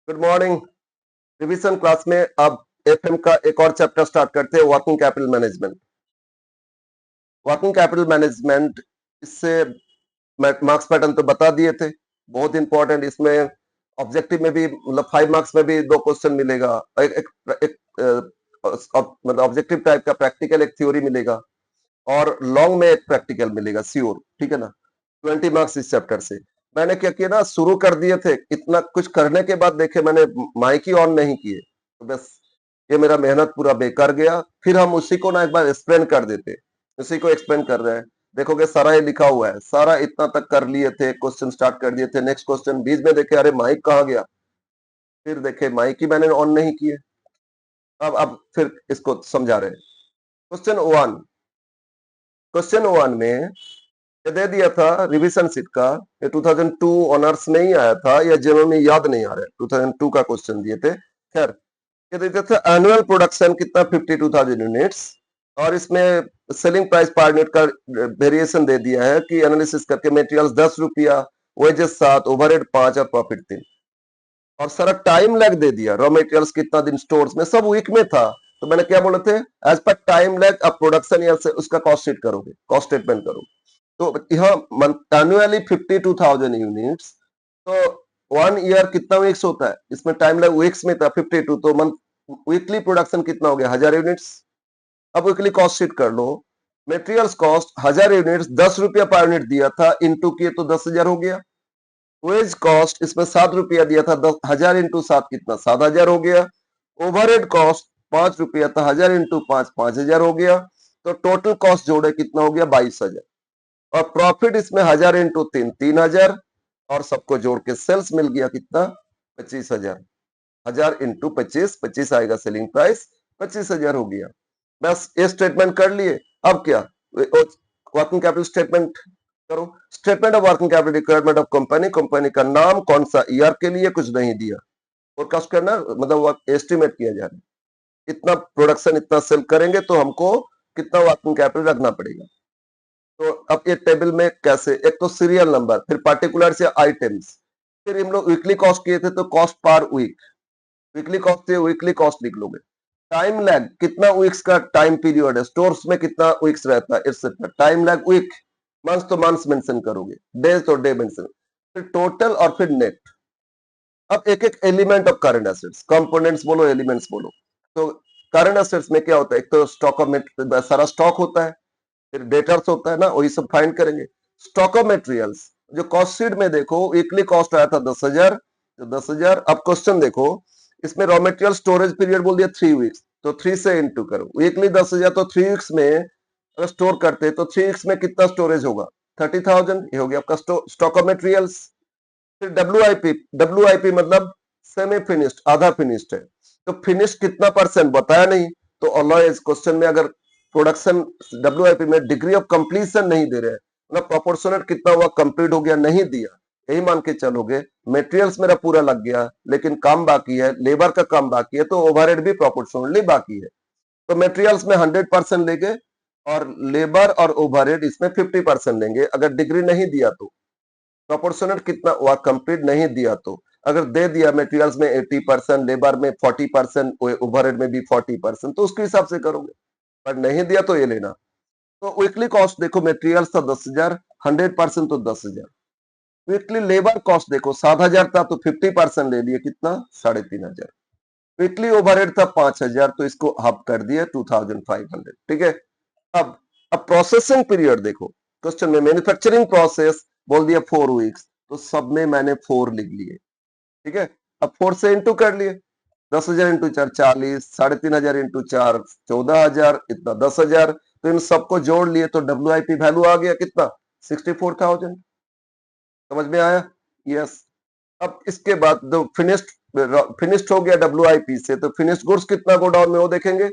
Good morning. Revision class में अब FM का एक और चैप्टर स्टार्ट करते हैं, working capital management. Working capital management, इससे मार्क्स पैटर्न तो बता दिए थे, बहुत इंपॉर्टेंट। इसमें ऑब्जेक्टिव में भी मतलब 5 मार्क्स में भी 2 क्वेश्चन मिलेगा। मतलब ऑब्जेक्टिव टाइप का प्रैक्टिकल एक थ्योरी मिलेगा और लॉन्ग में एक प्रैक्टिकल मिलेगा श्योर, ठीक है ना। 20 मार्क्स इस चैप्टर से। मैंने क्या किया ना, शुरू कर दिए थे, इतना कुछ करने के बाद देखे मैंने माइक ही ऑन नहीं किए, तो बस ये मेरा मेहनत पूरा बेकार गया। फिर हम उसी को ना एक बार एक्सप्लेन कर देते, उसी को एक्सप्लेन कर रहे हैं। देखोगे सारा ये लिखा हुआ है, सारा इतना तक कर लिए थे, क्वेश्चन स्टार्ट कर दिए थे। नेक्स्ट क्वेश्चन बीच में देखे, अरे माइक कहाँ गया, फिर देखे माइक ही मैंने ऑन नहीं किए। अब फिर इसको समझा रहे। क्वेश्चन 1 में ये दे दिया था रिवीजन सीट का, ये 2002 ऑनर्स में ही आया था, या जनरल में याद नहीं आ रहा है। 2002 का क्वेश्चन दिए थे। खैर, ये देते थे एनुअल प्रोडक्शन कितना 52,000 यूनिट्स, और इसमें सेलिंग प्राइस पर यूनिट का वेरिएशन दे दिया है कि एनालिसिस करके मटेरियल्स 10 रुपया, वेजेस 7, ओवरहेड 5 और प्रॉफिट 3। और सारा टाइम लैग दे दिया, रॉ मटेरियल्स कितना दिन स्टोर्स में, सब वीक में था। तो मैंने क्या बोले थे, एज पर टाइम लैग अब प्रोडक्शन ईयर से उसका कॉस्ट शीट करोगे, कॉस्ट स्टेटमेंट करोगे। तो यहाँ एनुअली 52,000 यूनिट्स, तो 1 ईयर कितना वीक्स होता है, इसमें टाइम लैग वीक्स में था 52, तो मंथ वीकली प्रोडक्शन कितना हो गया 1000 यूनिट्स। अब वीकली कॉस्ट शीट कर लो। मटेरियल्स कॉस्ट 1000 यूनिट्स 10 रुपया पर यूनिट दिया था, इंटू किए तो 10,000 हो गया। वेज कॉस्ट इसमें 7 रुपया दिया था, 10,000 इंटू 7 कितना 7,000 हो गया। ओवरहेड कॉस्ट 5 रुपया था, 1000 इंटू 5 5,000 हो गया। तो टोटल कॉस्ट जोड़े कितना हो गया 22,000। और प्रॉफिट इसमें 1000 इंटू 3 3,000, और सबको जोड़ के सेल्स मिल गया कितना 25,000। 1000 इंटू 25 25 आएगा सेलिंग प्राइस, 25,000 हो गया। बस ये स्टेटमेंट कर लिए। अब क्या, वर्किंग कैपिटल स्टेटमेंट करो। Statement of working capital requirement of company, company का नाम, कौन सा ईयर के लिए, कुछ नहीं दिया। फोरकास्ट करना मतलब एस्टिमेट किया जा रहा है, इतना प्रोडक्शन इतना सेल करेंगे तो हमको कितना वर्किंग कैपिटल रखना पड़ेगा। तो अब ये टेबल में कैसे, एक तो सीरियल नंबर, फिर पार्टिकुलर से आइटम्स, फिर हम लोग वीकली कॉस्ट किए थे तो कॉस्ट पर वीक, वीकली कॉस्ट से वीकली कॉस्ट लिख लोगे। टाइम लैग कितना वीक्स का टाइम पीरियड है, स्टोर्स में कितना वीक्स रहता है, etcetera. Time lag week, month तो मंथ्स मेंशन करोगे, डे तो डे मेंशन, फिर टोटल और फिर नेट। अब एक एक element of current assets, components बोलो एलिमेंट्स बोलो। तो करंट एसेट्स में क्या होता है, एक तो स्टॉक ऑफ सारा स्टॉक होता है, फिर डेटर्स होता है ना, वही सब फाइंड करेंगे। स्टॉक ऑफ मटेरियल्स, जो कॉस्ट शीट में देखो वीकली कॉस्ट आया था 10,000, तो 10,000। अब क्वेश्चन देखो, इसमें रॉ मटेरियल स्टोरेज पीरियड बोल दिया 3 वीक्स, तो 3 से इंटू करो। वीकली 10,000, तो 3 वीक्स में अगर स्टोर करते तो 3 वीक्स में कितना स्टोरेज होगा 30,000। ये हो गया आपका स्टॉक ऑफ मटेरियल्स। फिर डब्ल्यू आई पी मतलब सेमी फिनिश्ड, आधा फिनिश्ड है, तो फिनिश कितना परसेंट बताया नहीं। तो ऑलवेज क्वेश्चन में अगर प्रोडक्शन डब्ल्यूआईपी में डिग्री ऑफ कंप्लीशन नहीं दे रहे हैं, मतलब प्रोपोर्शनल कितना हुआ कंप्लीट हो गया नहीं दिया, यही मान के चलोगे मटेरियल्स मेरा पूरा लग गया लेकिन काम बाकी है, लेबर का काम बाकी है, तो ओवरहेड भी प्रोपोर्शनली बाकी है। तो मटेरियल्स में 100% लेंगे, और लेबर और ओवरहेड इसमें 50% लेंगे अगर डिग्री नहीं दिया तो। प्रोपोर्शनल कितना हुआ कंप्लीट नहीं दिया तो। अगर दे दिया मटेरियल्स में 80%, लेबर में 40%, ओवरहेड में भी 40%, तो उसके हिसाब से करोगे। पर नहीं दिया तो ये लेना। तो वीकली कॉस्ट देखो, मटेरियल्स था 10,000, 100% तो 10,000। वीकली लेबर कॉस्ट देखो 7,000 था, तो 50% ले लिए कितना 3,500। वीकली ओवरहेड था 5,000, तो इसको हाफ कर दिए 2,500, ठीक है। अब अब प्रोसेसिंग पीरियड देखो, क्वेश्चन में मैन्युफैक्चरिंग प्रोसेस बोल दिया 4 वीक्स, तो सब में मैंने 4 लिख लिए, ठीक है। अब 4 से इंटू कर लिए, 10,000 इंटू 4 40, 3,500 इंटू 4 14,000, इतना 10,000। तो इन सबको जोड़ लिए तो डब्ल्यूआईपी वैल्यू आ गया कितना 64,000। समझ में आया? यस। अब इसके बाद जो फिनिश्ड हो गया डब्ल्यूआईपी से, तो फिनिश्ड गुड्स कितना गोडाउन में वो देखेंगे।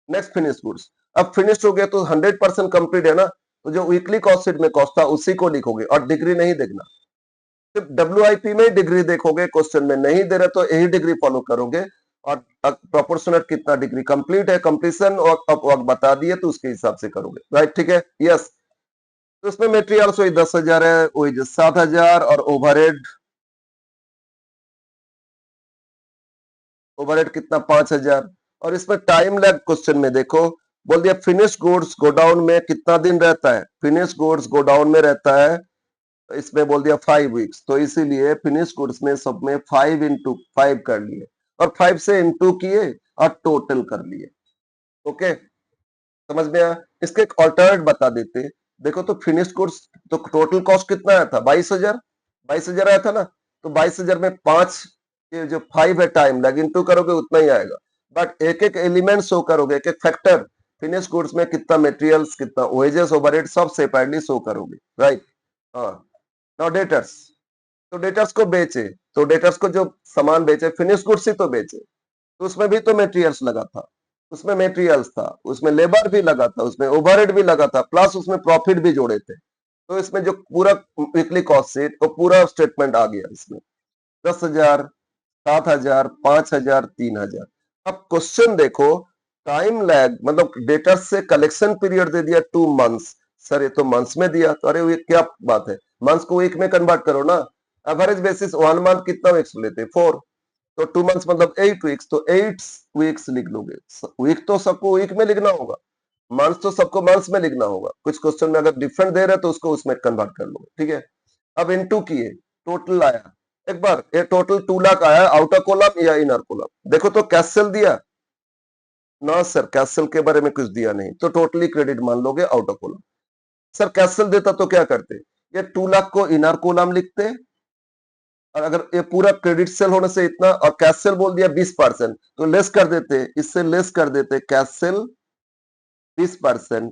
नेक्स्ट फिनिश गुड्स, अब फिनिश हो गया तो 100% कंप्लीट है ना, तो जो वीकली कॉस्ट शीट में कॉस्ट था उसी को लिखोगे, और डिग्री नहीं देखना। सिर्फ डब्ल्यूआईपी में डिग्री देखोगे, क्वेश्चन में नहीं दे रहे तो यही डिग्री फॉलो करोगे। और प्रोपोर्शनल कितना डिग्री कंप्लीट है, कंप्लीशन और अब बता दिए तो उसके हिसाब से करोगे, राइट, ठीक है। यस। तो इसमें मेटेरियल्स वही 10,000 है, वही 7,000, और ओवरहेड ओवरहेड कितना 5,000। और इसमें टाइम लैग क्वेश्चन में देखो, बोल दिया फिनिश गुड्स गोडाउन में कितना दिन रहता है, फिनिश गुड्स गोडाउन में रहता है, इसमें बोल दिया 5 वीक्स, तो इसीलिए फिनिश गुड्स में सब में 5 into 5 कर लिए और 5 से इंटू किए और टोटल कर लिए। ओके, समझ में आया। इसके एक ऑल्टरनेट बता देते, देखो तो फिनिश गुड्स तो टोटल कॉस्ट कितना आया था 22,000, 22,000 आया था ना, तो 22,000 में 5 ये जो 5 है टाइम लैग इंटू करोगे उतना ही आएगा, बट एक एक एलिमेंट शो करोगे, एक एक फैक्टर, फिनिश गुड्स में कितना मटेरियल्स, कितना वेजेस, ओवरहेड सब सेपरेटली शो करोगे, राइट। हाँ, नाउ डेटर्स, तो डेटर्स को बेचे, तो डेटर्स को जो सामान बेचे फिनिश गुड्स ही तो बेचे, तो उसमें भी तो मटेरियल्स लगा था, उसमें मटेरियल्स था, उसमें लेबर भी लगा था, उसमें ओवरहेड भी लगा था, प्लस उसमें प्रॉफिट भी जोड़े थे, तो इसमें जो पूरा वीकली कॉस्ट शीट वो पूरा स्टेटमेंट आ गया इसमें, 10,000, 7,000, 5,000, 3,000। अब क्वेश्चन देखो, टाइम लैग मतलब डेटर से कलेक्शन पीरियड दे दिया 2 मंथ्स, सर ये तो मंथ्स में दिया, तो अरे ये क्या बात है, मंथ्स को वीक में कन्वर्ट करो ना, एवरेज बेसिस 1 मंथ कितना वीक्स लेते 4, तो 2 मंथ्स मतलब 8 वीक्स, तो 8 वीक्स लिख लोगे, वीक तो सबको वीक में लिखना होगा, मंथ्स तो सबको मंथ्स में लिखना होगा, कुछ क्वेश्चन में अगर डिफरेंट दे रहे तो उसको उसमें कन्वर्ट कर लोगे, ठीक है। अब इनटू किए, टोटल आया, एक बार ये टोटल 2 लाख आया, आउटर कॉलम या इनर कॉलम, देखो तो कैश सेल दिया ना, सर कैश सेल के बारे में कुछ दिया नहीं, तो टोटली क्रेडिट मान लोगे outer column. Sir cash cell देता तो क्या करते, ये 2 लाख को इनर कॉलम लिखते, और अगर ये पूरा क्रेडिट सेल होने से इतना और कैश सेल बोल दिया 20%, तो लेस कर देते, इससे लेस कर देते, कैश सेल 20%,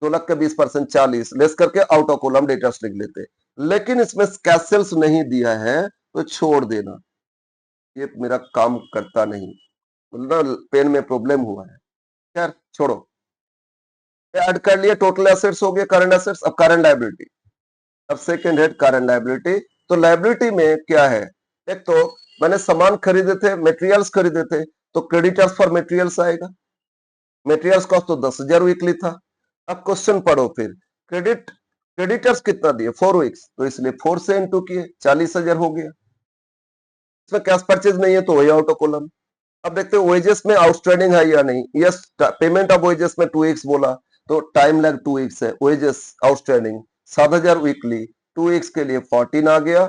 2 लाख का 20% 40, लेस करके आउट ऑफ कॉलम डेटर्स लिख लेते, लेकिन इसमें कैश सेल्स नहीं दिया है तो छोड़ देना, ये मेरा काम करता नहीं, मतलब पेन में प्रॉब्लम हुआ है, खैर छोड़ो। ऐड कर लिए, टोटल एसेट्स हो गए करंट एसेट्स, अब करंट लायबिलिटी, अब सेकंड हेड करंट लायबिलिटी, तो लायबिलिटी में क्या है, एक तो मैंने सामान खरीदे थे, मटेरियल्स खरीदे थे, तो क्रेडिटर्स फॉर मटेरियल्स आएगा, मटेरियल्स कॉस्ट तो 10,000 वीकली था। अब क्वेश्चन पढ़ो फिर, क्रेडिटर्स कितना दिए 4 वीक्स, तो इसलिए 4 से इंटू किए 40,000 हो गया, इसमें कैश परचेज नहीं है तो वही आउट ऑफ कॉलम। अब देखते हैं वेजेस में आउटस्टैंडिंग है या नहीं, यस पेमेंट ऑफ वेजेस में 2 वीक्स बोला, तो टाइम लैग 2 वीक्स है, वेजेस आउटस्टैंडिंग 7,000 वीकली, 2 वीक्स के लिए 14 आ गया,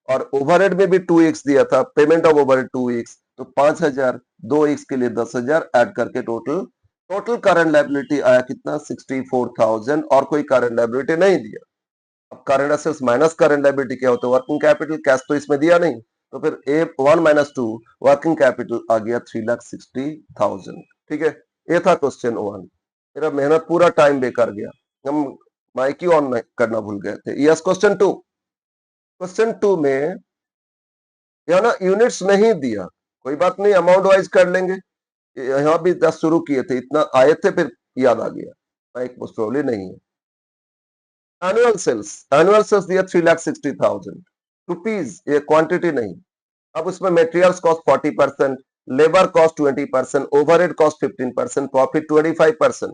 और ओवरहेड में भी 2 वीक्स दिया था, पेमेंट ऑफ ओवरहेड 2 वीक्स, तो 5,000, 2 वीक्स के लिए 10,000 ऐड करके टोटल, टोटल करंट लायबिलिटी आया कितना 64,000, और कोई करंट लायबिलिटी नहीं दिया। अब current assets minus current liability क्या होता है, वर्किंग कैपिटल, कैश तो इसमें दिया नहीं, तो फिर ए 1 - 2 वर्किंग कैपिटल आ गया 3,60,000, ठीक है। ये था क्वेश्चन 1, मेरा मेहनत पूरा टाइम बेकार गया, हम माइक ही ऑन करना भूल गए थे। यस, क्वेश्चन 2, क्वेश्चन 2 में यहाँ ना यूनिट्स नहीं दिया, कोई बात नहीं, अमाउंट वाइज कर लेंगे, यहाँ भी 10 शुरू किए थे, इतना आए थे फिर याद आ गया, माइक मोस्ट प्रोबेबली नहीं है। एनुअल सेल्स दिया 3,60,000 रुपीज, ये क्वांटिटी नहीं। अब उसमें materials cost 40%, labour cost 20%, overhead cost 15%, profit 25%।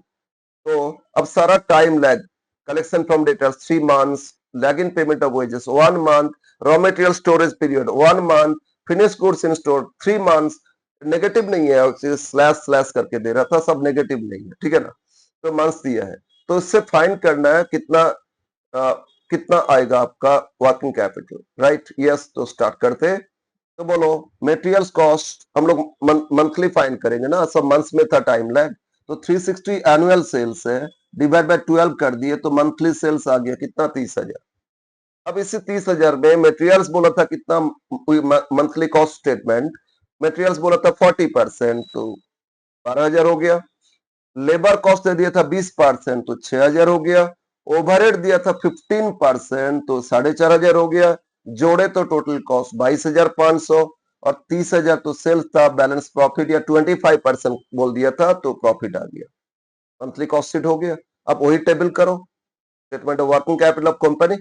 तो अब सारा time lag, collection from debtors 3 months, lag in payment of wages 1 month, raw material storage period 1 month, finish goods in store 3 months, negative नहीं है, slash slash करके दे रहा था, सब negative नहीं है, ठीक है ना, तो मंथ्स दिया है, तो इससे फाइंड करना है कितना कितना आएगा आपका वर्किंग कैपिटल, राइट। यस, तो स्टार्ट करते, तो बोलो मटेरियल्स कॉस्ट हम लोग मंथली फाइंड करेंगे ना, सब मंथ्स में था टाइम लैग, तो 360 एनुअल सेल्स है, डिवाइड बाय 12 कर दिए, तो मंथली सेल्स आ गया कितना 30,000। अब इसी 30,000 में मटेरियल्स बोला था कितना, मंथली कॉस्ट स्टेटमेंट, मटेरियल्स बोला था 40%, तो 12,000 हो गया, लेबर कॉस्ट दे दिया था 20%, तो 6,000 हो गया, ओवरहेड दिया था 15%, तो 4,500 हो गया, जोड़े तो टोटल कॉस्ट 22,500, और 30,000 तो सेल्स था, बैलेंस प्रॉफिट या 25% बोल दिया था, तो प्रॉफिट आ गया, मंथली कॉस्ट शीट हो गया। अब वही टेबल करो, statement of working capital of company,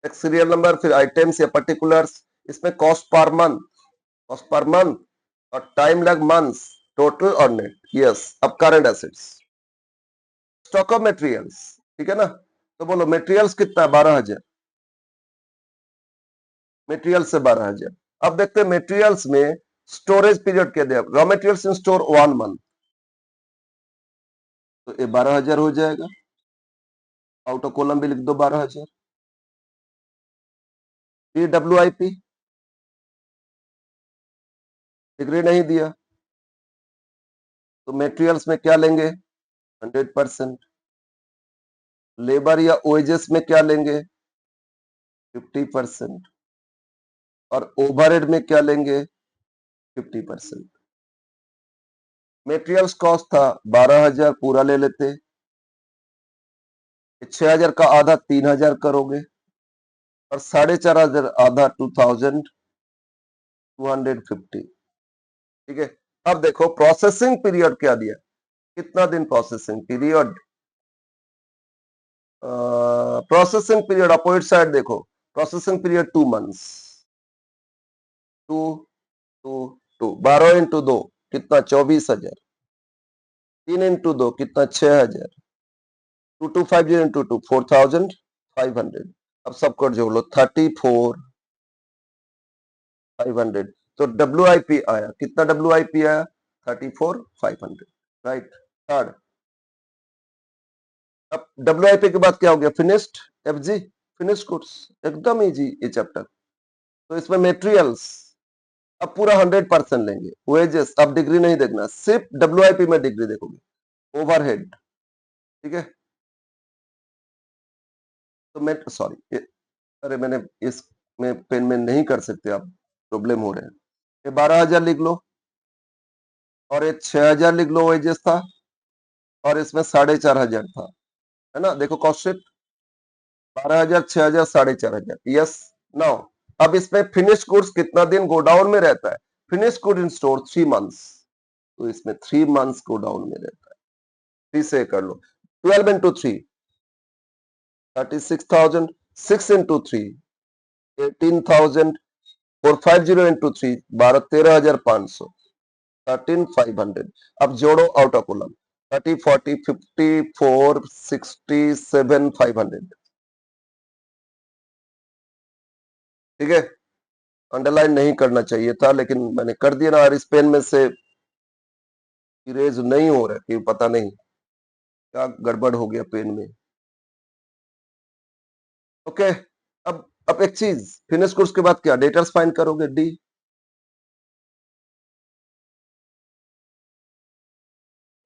एक सीरियल नंबर, फिर आइटम्स या पर्टिकुलर्स, इसमें कॉस्ट पर मंथ और टाइम लैग मंथ्स, टोटल और नेट। यस, अब current assets, stock of materials, ठीक है ना, तो बोलो मटेरियल्स कितना 12,000, मटेरियल से 12,000। अब देखते हैं मटेरियल्स में स्टोरेज पीरियड क्या दिया, raw materials in store 1 month, तो ये 12,000 हो जाएगा। आउट ऑफ कॉलम भी लिख दो 12,000। DWIP डिग्री नहीं दिया, तो मटेरियल्स में क्या लेंगे 100%, लेबर या ओएजेस में क्या लेंगे 50%, और ओवरहेड में क्या लेंगे 50%। मटेरियल्स कॉस्ट था 12,000, पूरा ले लेते, 6,000 का आधा 3,000 करोगे, और 4,500 आधा 2,250। ठीक है, अब देखो प्रोसेसिंग पीरियड क्या दिया, कितना दिन processing period, processing period opposite side देखो, प्रोसेसिंग पीरियड 2 मंथ्स, 2 2 2 12 इंटू 2 कितना 24,000, 3 इंटू 2 कितना 6,000, 2250 इंटू 2 4,500। अब सबको जोड़ लो 34,500, तो WIP आया, कितना WIP आया 34,500, राइट। थर्ड, अब WIP के बाद क्या हो गया फिनिश्ड, FG फिनिश्ड गुड्स, एकदम इजी ये चैप्टर। तो इसमें मेटेरियल्स अब पूरा 100% लेंगे, वेजेस अब डिग्री नहीं देखना, सिर्फ WIP में डिग्री देखोगे, ओवरहेड, ठीक है। तो मैं सॉरी, अरे मैंने इसमें पेन में नहीं कर सकते आप, प्रॉब्लम हो रहे हैं। ये 12,000 लिख लो, और ये 6,000 लिख लो वेजेस था, और इसमें 4,500 था, है ना। देखो कॉस्ट शीट 12,000 6,000 4,500, यस। नाउ अब इसमें फिनिश गुड्स कितना दिन गोडाउन में रहता है, finish good in store 3 months, तो इसमें 3 मंथ्स गोडाउन में रहता है, 3 से कर लो, 12 इंटू 3 36,000, 6 इंटू 3 18,000, 450 इंटू 3 13,500, 13,500। अब जोड़ो आउट ऑफ कॉलम 30 40 50 4 67 500, ठीक है। अंडरलाइन नहीं करना चाहिए था, लेकिन मैंने कर दिया ना, और इस पेन में से इरेज नहीं हो रहा कि पता नहीं क्या गड़बड़ हो गया पेन में। ओके, अब एक चीज, फिनिश कोर्स के बाद क्या डेटर्स फाइंड करोगे, डी।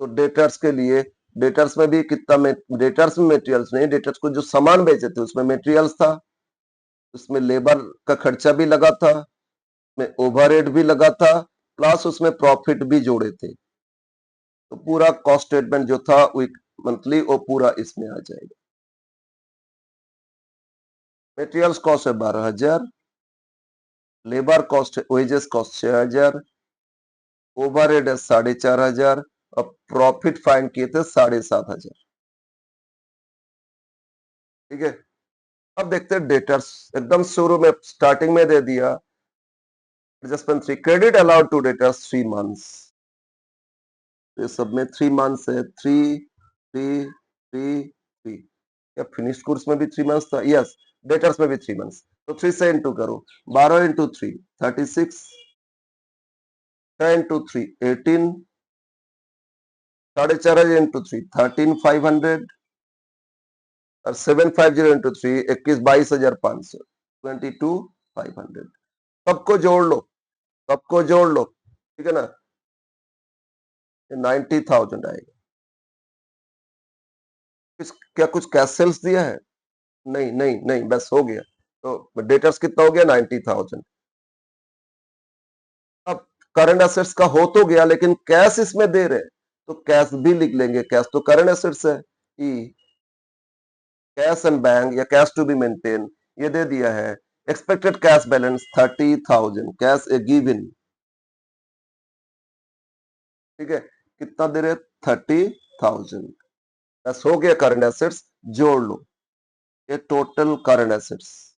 तो डेटर्स के लिए, डेटर्स में भी कितना में, डेटर्स में मटेरियल्स नहीं, डेटर्स को जो सामान बेचे थे उसमें मटेरियल्स था, उसमें लेबर का खर्चा भी लगा था, में ओवरहेड भी लगा था, प्लस उसमें प्रॉफिट भी जोड़े थे, तो पूरा कॉस्ट स्टेटमेंट जो था वीक मंथली वो पूरा इसमें आ जाएगा। मटेरियल्स कॉस्ट है 12,000, लेबर कॉस्ट है, वेजेस कॉस्ट 6,000, ओवरहेड है 4,500, और प्रॉफिट फाइंड किए थे 7,500, ठीक है। अब देखते हैं डेटर्स, एकदम शुरू में स्टार्टिंग में दे दिया adjustment 3, credit allowed to debtors 3 months, ये सब में 3 मंथ्स है, 3 3 3 3, या फिनिश कोर्स में भी 3 मंथ्स था, यस, डेटर्स में भी 3 मंथ्स, तो 3 से इंटू करो, 12 इंटू 3 36, 6 इंटू 3 18, 4,500 इंटू 3 13,500, और 750 इंटू 3 21 22,500, 22,500। सबको जोड़ लो, सबको जोड़ लो, ठीक है ना, 90,000 आएगा। क्या कुछ कैश सेल्स दिया है, नहीं नहीं नहीं, बस हो गया। तो डेटर्स कितना हो गया 90,000। अब करंट एसेट्स का हो तो गया, लेकिन कैश इसमें दे रहे, तो कैश भी लिख लेंगे, कैश तो करंट एसेट्स है, ई कैश एंड बैंक या कैश टू बी मेंटेन, ये दे दिया है। एक्सपेक्टेड कैश बैलेंस 30,000, कैश ए गिवन, ठीक है, कितना दे रहे 30,000, बस हो गया करंट एसेट्स, जोड़ लो, ये total current assets,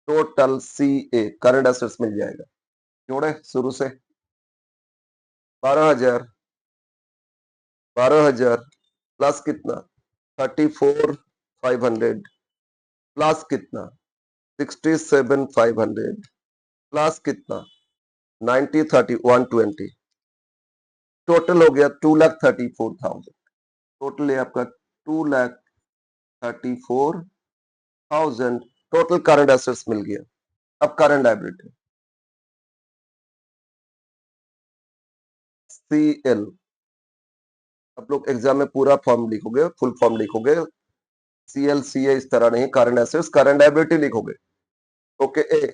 total CA current assets मिल जाएगा, जोड़े शुरू से 12,000, 12,000 प्लस कितना 34,500, प्लस कितना 67,500, प्लस कितना 90 30 120, टोटल हो गया 2,34,000। टोटल है आपका 2,34,000। टोटल करंट एसेट्स मिल गया। अब करंट लायबिलिटी CL, आप लोग एग्जाम में पूरा फॉर्म लिखोगे, फुल फॉर्म लिखोगे, CLCA इस तरह नहीं, करंट एसेट्स करंट लायबिलिटी लिखोगे। ओके ए,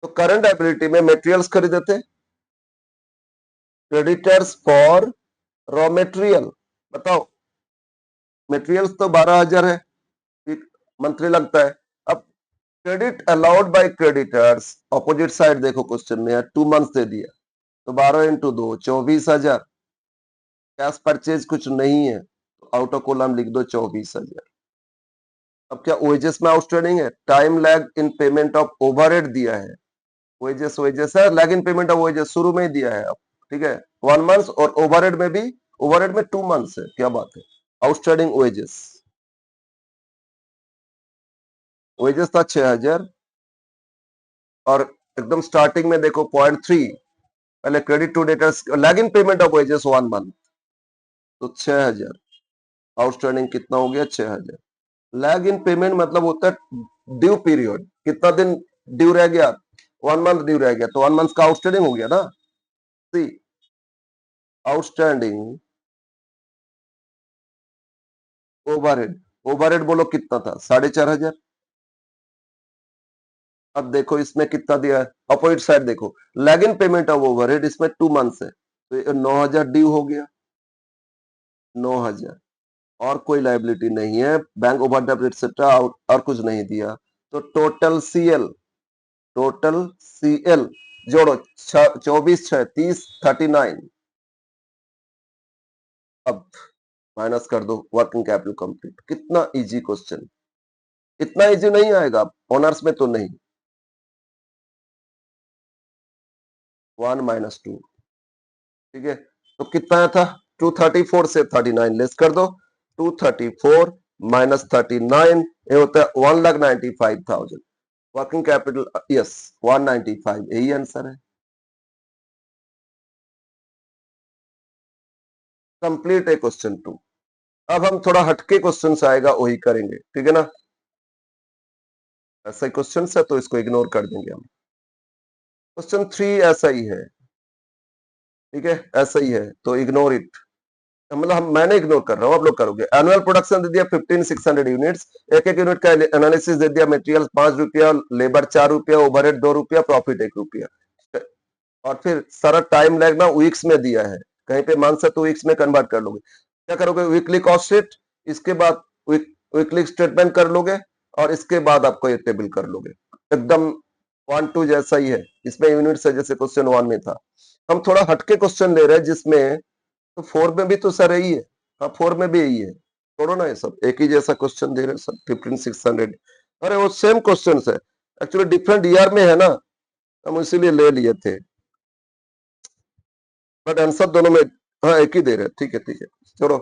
तो करंट लायबिलिटी में मटेरियल्स खरीदे थे, क्रेडिटर्स फॉर रॉ मटेरियल। बताओ, मटेरियल्स तो 12,000 है, मंथली लगता है। अब credit allowed by creditors, opposite side देखो क्वेश्चन में 2 मंथ्स दे दिया, तो 12 इंटू 2 24,000। कैश परचेज कुछ नहीं है, तो आउट ऑफ कॉलम लिख दो 24,000। अब क्या वेजेस में आउटस्टैंडिंग है, time lag in payment of overhead दिया है, वेजेस वेजेस है, lag in payment of wages शुरू में ही दिया है। अब ठीक है, 1 मंथ, और ओवरहेड में भी, ओवरहेड में 2 मंथ्स है, क्या बात है। आउटस्टैंडिंग वेजेस, वेजेस था 6,000, और एकदम स्टार्टिंग में देखो .3, पहले credit to debtors, lag in payment of wages 1 month, तो 6,000। आउटस्टैंडिंग कितना हो गया, 6,000। लैग इन पेमेंट मतलब होता है ड्यू पीरियड, कितना दिन ड्यू रह गया, 1 मंथ ड्यू रह गया, तो 1 मंथ का आउटस्टैंडिंग हो गया ना। सी आउटस्टैंडिंग ओवरहेड, ओवरहेड बोलो कितना था, 4,500। अब देखो इसमें कितना दिया है, अपोजिट साइड देखो, lag in payment of overhead, इसमें 2 मंथ्स है, तो ये 9,000 ड्यू हो गया, 9,000। और कोई लाइबिलिटी नहीं है, बैंक ओवरड्राफ्ट एक्सेट्रा, और कुछ नहीं दिया, तो टोटल सीएल, टोटल सीएल जोड़ो, 24 6 30 39। अब माइनस कर दो, वर्किंग कैपिटल कंप्लीट। कितना इजी क्वेश्चन, इतना इजी नहीं आएगा ऑनर्स में तो नहीं। 1 - 2, ठीक है, तो कितना था, 234 से 39 लेस कर दो, 234 - 39, ये होता है 1,95,000। वर्किंग कैपिटल यस 195, यही आंसर है। कंप्लीट है क्वेश्चन 2। अब हम थोड़ा हटके क्वेश्चन आएगा वही करेंगे, ठीक है ना। ऐसा ही क्वेश्चन है तो इसको इग्नोर कर देंगे हम। क्वेश्चन 3 ऐसा ही है, ठीक है, ऐसा ही है, तो इग्नोर इट। मतलब मैंने इग्नोर कर रहा हूँ, आप लोग करोगे। एनुअल प्रोडक्शन दे दिया 15,600 यूनिट्स, एक एक यूनिट का एनालिसिस दे दिया, मटेरियल 5 रुपया, लेबर 4 रुपया, ओवरहेड 2 रुपया, प्रॉफिट 1 रुपया। और फिर सारा टाइम लैग ना वीक्स में दिया है, कहीं पे मंथ है तो वीक्स में कन्वर्ट कर लोगे। क्या करोगे, वीकली कॉस्ट शीट, इसके बाद वीकली स्टेटमेंट कर लोगे, और इसके बाद आपको ये टेबल कर लोगे। एकदम 1 2 जैसा ही है, इसमें यूनिट्स है जैसे क्वेश्चन 1 में था। हम थोड़ा हटके क्वेश्चन ले रहे हैं, जिसमें तो 4 में भी तो सर यही है, हाँ 4 में भी यही है, छोड़ो ना, ये सब एक ही जैसा क्वेश्चन दे रहे हैं सब, 15,600। अरे वो सेम क्वेश्चन है, एक्चुअली डिफरेंट ईयर में है ना, हम इसीलिए ले लिए थे, बट आंसर दोनों में हाँ एक ही दे रहे हैं। ठीक है ठीक है, चलो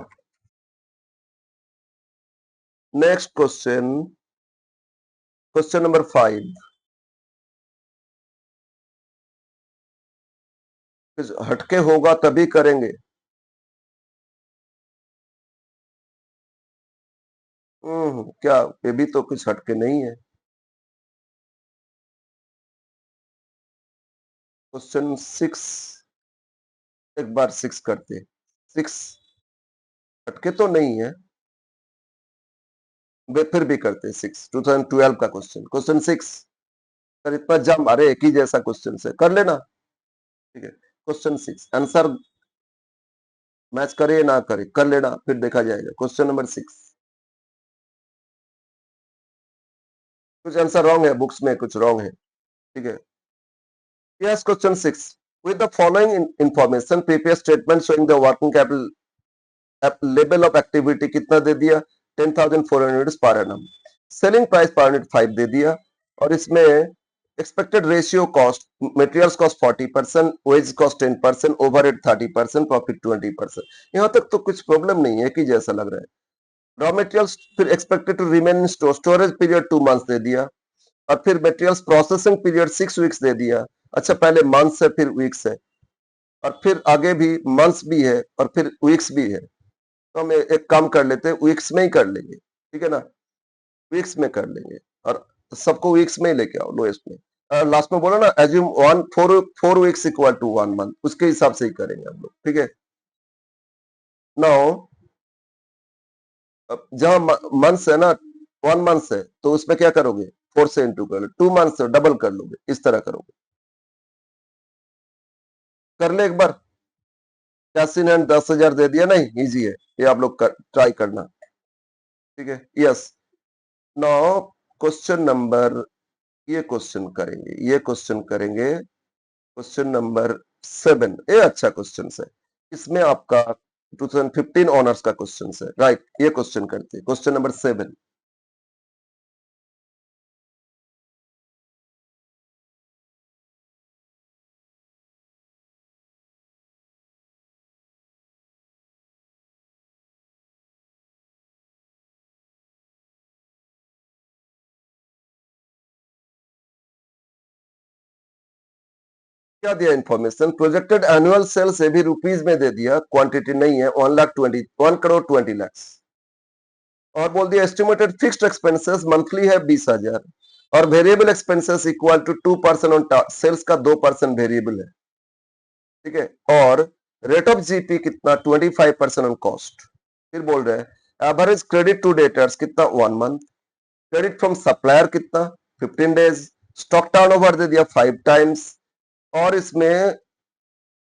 नेक्स्ट क्वेश्चन, क्वेश्चन नंबर 5। हटके होगा तभी करेंगे। क्या, ये भी तो कुछ हटके नहीं है। क्वेश्चन 6, एक बार 6 करते, 6 हटके तो नहीं है, वे फिर भी करते 6, 2012 का क्वेश्चन, क्वेश्चन 6। सर इतना जम, अरे एक ही जैसा क्वेश्चन है, कर लेना। ठीक है, क्वेश्चन 6 आंसर मैच करे ना करे, कर लेना, फिर देखा जाएगा। क्वेश्चन नंबर 6, कुछ आंसर रॉन्ग है बुक्स में, कुछ रॉन्ग है, ठीक है। Yes, question 6, with the following information, previous statement showing the working capital level of activity कितना दे दिया, 10,400 यूनिट्स पर annum, selling price per unit 5 दे दिया, और इसमें expected ratio cost, materials cost 40%, wage cost 10%, overhead 30%, profit 20%। यहाँ तक तो कुछ प्रॉब्लम नहीं है, कि जैसा लग रहा है। रॉ मटेरियल्स फिर expected to remain in storage period 2 months दे दिया, और फिर मटेरियल्स प्रोसेसिंग पीरियड 6 वीक्स दे दिया, अच्छा पहले मंथ्स है फिर वीक्स है और फिर आगे भी मंथ्स भी है और फिर वीक्स भी है, तो हम एक काम कर लेते हैं, वीक्स में ही कर लेंगे, ठीक है ना, वीक्स में कर लेंगे और सबको वीक्स में ही लेके आओ लोएस्ट में। लास्ट में बोला ना assume one four four weeks equal to 1 month, उसके हिसाब से ही करेंगे हम लोग, ठीक है। नाउ जहां मंथ्स है ना, 1 मंथ है तो उसमें क्या करोगे, 4 से इंटू कर लो, 2 मंथ्स है डबल कर लोगे, इस तरह करोगे। कर ले एक बार, कैसी ने 10,000 दे दिया, नहीं इजी है ये, आप लोग ट्राई करना, ठीक है। यस, नाउ क्वेश्चन नंबर, ये क्वेश्चन करेंगे, ये क्वेश्चन करेंगे, क्वेश्चन नंबर 7, ये अच्छा क्वेश्चन है, इसमें आपका 2015 ऑनर्स का क्वेश्चन है, राइट, ये क्वेश्चन करते हैं, क्वेश्चन नंबर 7। क्या दिया इंफॉर्मेशन, प्रोजेक्टेड एनुअल सेल्स ये भी रुपीज में दे दिया, क्वांटिटी नहीं है, 1 करोड़ 20 लाख, और बोल दिया एस्टिमेटेड फिक्स्ड एक्सपेंसेस मंथली है 20,000 और variable expenses equal to 2% on sales का 2% वेरिएबल है, ठीक है, और रेट ऑफ जीपी कितना 25% ऑन कॉस्ट। फिर बोल रहे हैं एवरेज क्रेडिट टू डेटर्स कितना 1 मंथ, क्रेडिट फ्रॉम सप्लायर कितना 15 डेज, स्टॉक टर्नओवर दे दिया 5 टाइम्स, और इसमें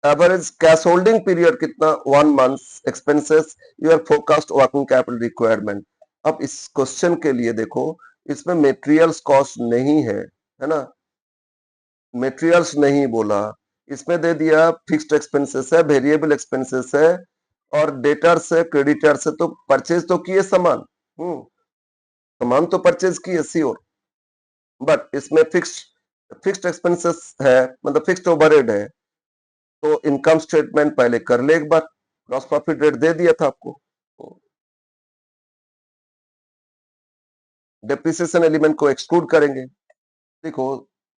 एवरेज कैश होल्डिंग पीरियड कितना 1 month, expenses your forecast working capital requirement. अब इस क्वेश्चन के लिए देखो, इसमें मेटेरियल्स कॉस्ट नहीं है ना, मेटेरियल्स नहीं बोला, इसमें दे दिया फिक्स्ड एक्सपेंसेस है, वेरिएबल एक्सपेंसेस है, और डेटर्स है, क्रेडिटर्स है, तो परचेज तो किए सामान, सामान तो परचेज किए श्योर, बट इसमें फिक्स्ड एक्सपेंसेस है, मतलब फिक्स्ड ओवरहेड है, तो इनकम स्टेटमेंट पहले कर ले एक बार, ग्रॉस प्रॉफिट रेट दे दिया था आपको, डेप्रिसिएशन एलिमेंट को एक्सक्लूड करेंगे। देखो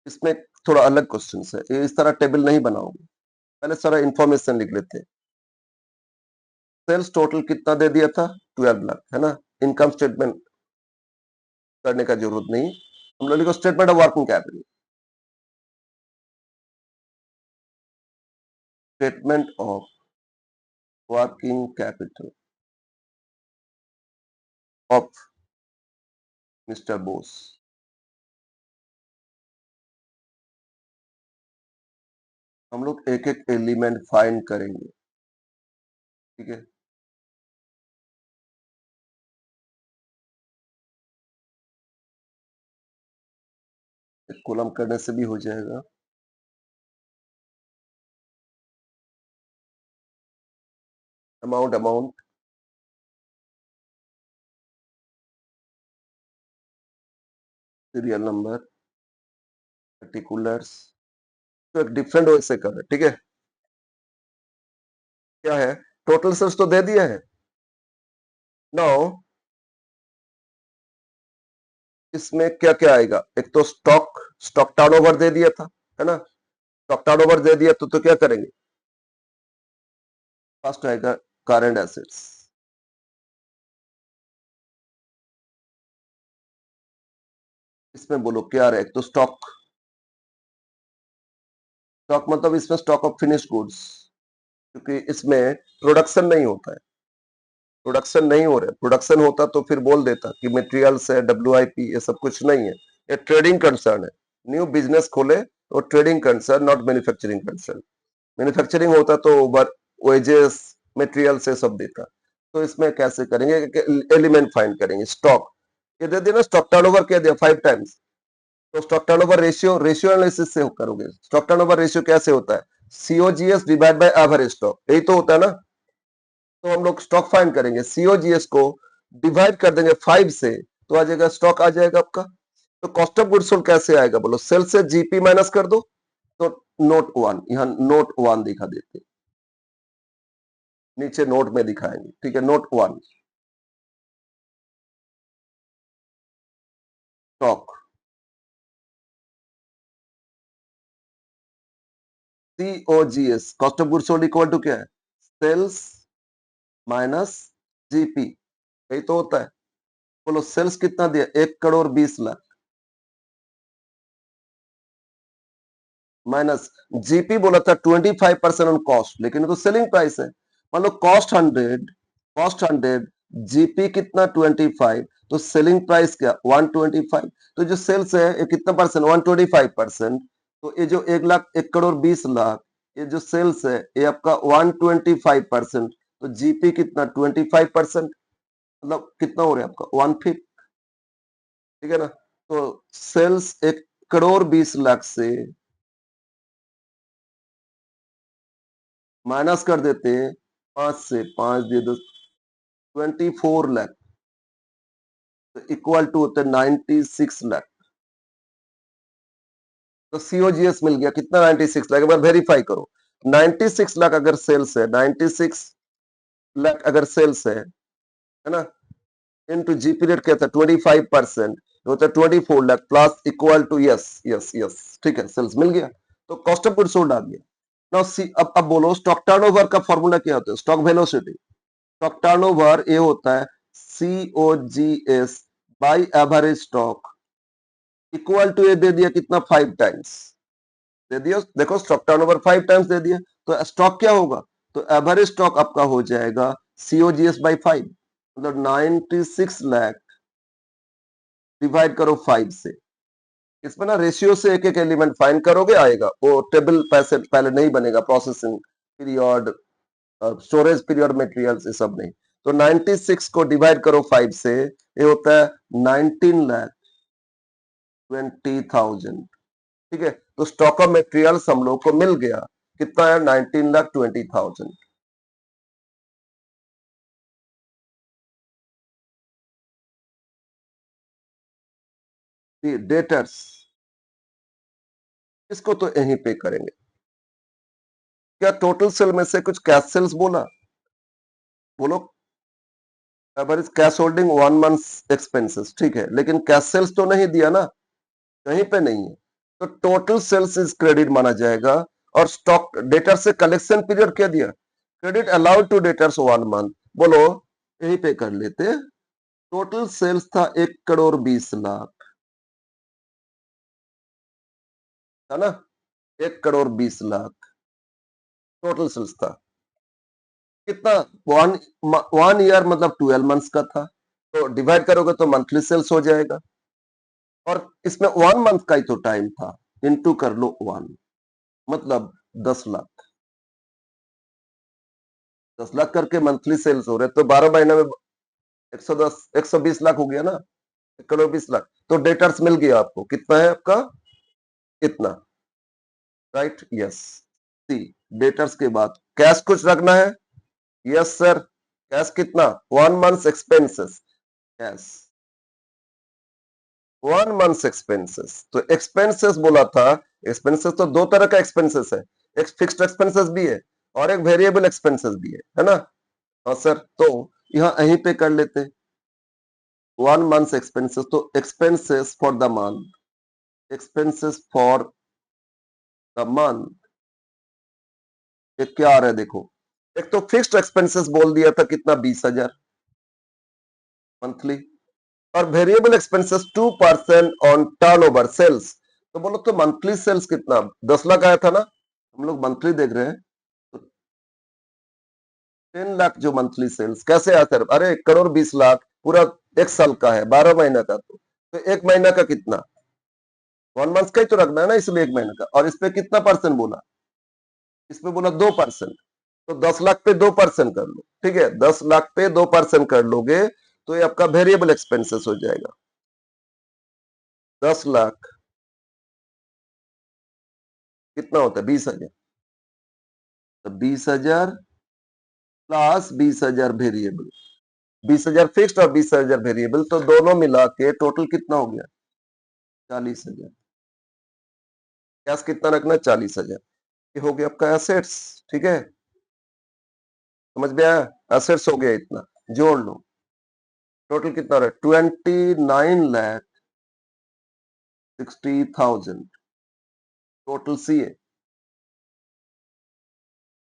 इसमें थोड़ा अलग क्वेश्चन है, ये इस तरह टेबल नहीं बनाओगे, पहले सारा इंफॉर्मेशन लिख लेते हैं। सेल्स टोटल कितना दे दिया था 12 लाख, है ना, इनकम स्टेटमेंट करने का जरूरत नहीं, हम लोग लिखो statement of working capital, statement of working capital of mister Bose. हम लोग एक एक एलिमेंट फाइंड करेंगे, ठीक है। एक कॉलम करने से भी हो जाएगा। अमाउंट सीरियल नंबर पर्टिकुलर्स, तो एक डिफरेंट वे से कर रहे, ठीक है। क्या है, टोटल सेल्स तो दे दिया है, नाउ इसमें क्या क्या आएगा, एक तो स्टॉक, स्टॉक टर्नओवर दे दिया था, है ना, स्टॉक टर्नओवर दे दिया तो क्या करेंगे, फर्स्ट आएगा करंट एसेट्स, इसमें बोलो क्या रहे, एक तो स्टॉक, स्टॉक मतलब इसमें स्टॉक ऑफ फिनिश गुड्स, क्योंकि इसमें प्रोडक्शन नहीं होता है, प्रोडक्शन नहीं हो रहा है, प्रोडक्शन होता तो फिर बोल देता कि मटेरियल्स है, डब्ल्यूआईपी, ये सब कुछ नहीं है, ये ट्रेडिंग कंसर्न है, न्यू बिजनेस खोले तो trading concern, not manufacturing concern, manufacturing होता तो वेजेस मटेरियल से सब देता। तो इसमें कैसे करेंगे, एलिमेंट फाइंड करेंगे, स्टॉक, ये दे दिया ना, स्टॉक टर्नओवर क्या दिया 5 टाइम्स, तो stock turnover ratio, ratio analysis से करोगे, स्टॉक टर्नओवर रेशियो कैसे होता है, COGS divide by average stock, यही तो होता है ना, तो हम लोग स्टॉक फाइंड करेंगे, सीओजीएस को डिवाइड कर देंगे 5 से, तो आ जाएगा स्टॉक आ जाएगा आपका। तो कॉस्ट ऑफ गुड्स सोल्ड कैसे आएगा बोलो, सेल से जीपी माइनस कर दो, तो नोट 1, यहाँ नोट 1 दिखा देते, नीचे नोट में दिखाएंगे, ठीक है, note 1, stock, COGS cost of goods sold equal to क्या है? सेल्स माइनस जीपी, यही तो होता है। बोलो सेल्स कितना दिया? 1,20,00,000 माइनस जीपी बोला था 25% ऑन कॉस्ट, लेकिन ये तो सेलिंग प्राइस है। मान लो कॉस्ट 100, जीपी कितना 25, तो सेलिंग प्राइस क्या 125। तो जो सेल्स है ये कितना परसेंट? 125%। तो ये जो 1,01,20,00,000, ये जो सेल्स है ये आपका 125%। तो जीपी कितना 25%, मतलब कितना हो रहा है आपका 1/5, ठीक है ना। तो सेल्स 1,20,00,000 से माइनस कर देते हैं 5 से, 5 दे दो 24,00,000, तो इक्वल टू होते 96,00,000। तो सीओजीएस मिल गया कितना? 96,00,000। एक बार वेरीफाई करो, 96,00,000 अगर सेल्स है, 96,00,000 अगर सेल्स है ना, इनटू जीपी रेट क्या था 25%, होता है 24,00,000 plus equal to, yes yes yes, ठीक है, सेल्स मिल गया। तो कॉस्ट ऑफ गुड्स सोल्ड आ गया। नाउ सी, अब बोलो स्टॉक टर्नओवर का फॉर्मूला क्या होता है? Stock velocity. स्टॉक टर्नओवर ये होता है COGS by average stock equal to, ये दे दिया कितना? 5 टाइम्स दे दिया। देखो स्टॉक टर्नओवर 5 टाइम्स दे दिया, तो स्टॉक क्या होगा? तो एवरेज स्टॉक आपका हो जाएगा COGS बाई 5, मतलब 96,00,000 डिवाइड करो 5 से। इसमें ना रेशियो से एक एक एलिमेंट फाइंड करोगे आएगा, वो टेबल पैसे पहले नहीं बनेगा, processing period, storage period, materials, ये सब नहीं। तो 96 को डिवाइड करो 5 से, ये होता है 19,20,000, ठीक है। तो स्टॉक ऑफ मटेरियल्स हम लोग को मिल गया कितना है? 19,20,000। डेटर्स, इसको तो यहीं पे करेंगे। क्या टोटल सेल में से कुछ कैश सेल्स बोला? बोलो average cash holding 1 month expenses, ठीक है, लेकिन कैश सेल्स तो नहीं दिया ना, कहीं पे नहीं है। तो टोटल सेल्स इज क्रेडिट माना जाएगा। और स्टॉक डेटर से कलेक्शन पीरियड क्या दिया? Credit allowed to debtors 1 month. बोलो यहीं पे कर लेते। टोटल सेल्स था 1,20,00,000, है ना, 1,20,00,000 टोटल सेल्स था। कितना? वन वन ईयर मतलब 12 मंथ्स का था, तो डिवाइड करोगे तो मंथली सेल्स हो जाएगा। और इसमें 1 मंथ का ही तो टाइम था, इंटू कर लो 1, मतलब 10,00,000। 10,00,000 करके मंथली सेल्स हो रहे, तो 12 महीने में 110, 120 लाख हो गया ना, 1,20,00,000। तो डेटर्स मिल गया आपको, कितना है आपका? इतना, राइट, यस। सी, डेटर्स के बाद कैश कुछ रखना है? Yes sir. कैश कितना? 1 month expenses, cash 1 month expenses. तो एक्सपेंसेस बोला था, एक्सपेंसेस तो दो तरह का एक्सपेंसेस है, एक फिक्स्ड एक्सपेंसेस भी है और एक वेरिएबल एक्सपेंसेस भी है ना। हाँ सर, तो यहाँ यहीं पे कर लेते 1 मंथ एक्सपेंसेस। तो expenses for the month, expenses for the month, ये क्या आ रहा है देखो। एक तो फिक्स्ड एक्सपेंसेस बोल दिया था कितना? 20,000 मंथली। और variable expenses 2% on turnover sales. तो बोलो तो मंथली सेल्स कितना? 10,00,000 आया था ना, हम लोग मंथली देख रहे हैं, तो 10,00,000 जो मंथली सेल्स कैसे आता है? अरे 1,20,00,000 पूरा एक साल का है, 12 महीना का, तो एक महीना का कितना? 1 मंथ का ही तो रखना है ना, इसलिए एक महीने का। और इस पे कितना परसेंट बोला? इस पे बोला 2%। तो 10,00,000 पे 2% कर लो, ठीक है, 10,00,000 पे 2% कर लोगे तो ये आपका वेरिएबल एक्सपेंसेस हो जाएगा। 10,00,000 कितना होता है? 20,000। तो 20,000 प्लस 20,000 वेरिएबल, 20,000 फिक्स्ड और 20,000 वेरिएबल, तो दोनों मिला के टोटल कितना हो गया? 40,000। कैश कितना रखना? 40,000। ये हो गया आपका एसेट्स, ठीक है, समझ में आया? एसेट्स हो गया इतना, जोड़ लो। टोटल कितना रहा? 29,60,000 टोटल सी है।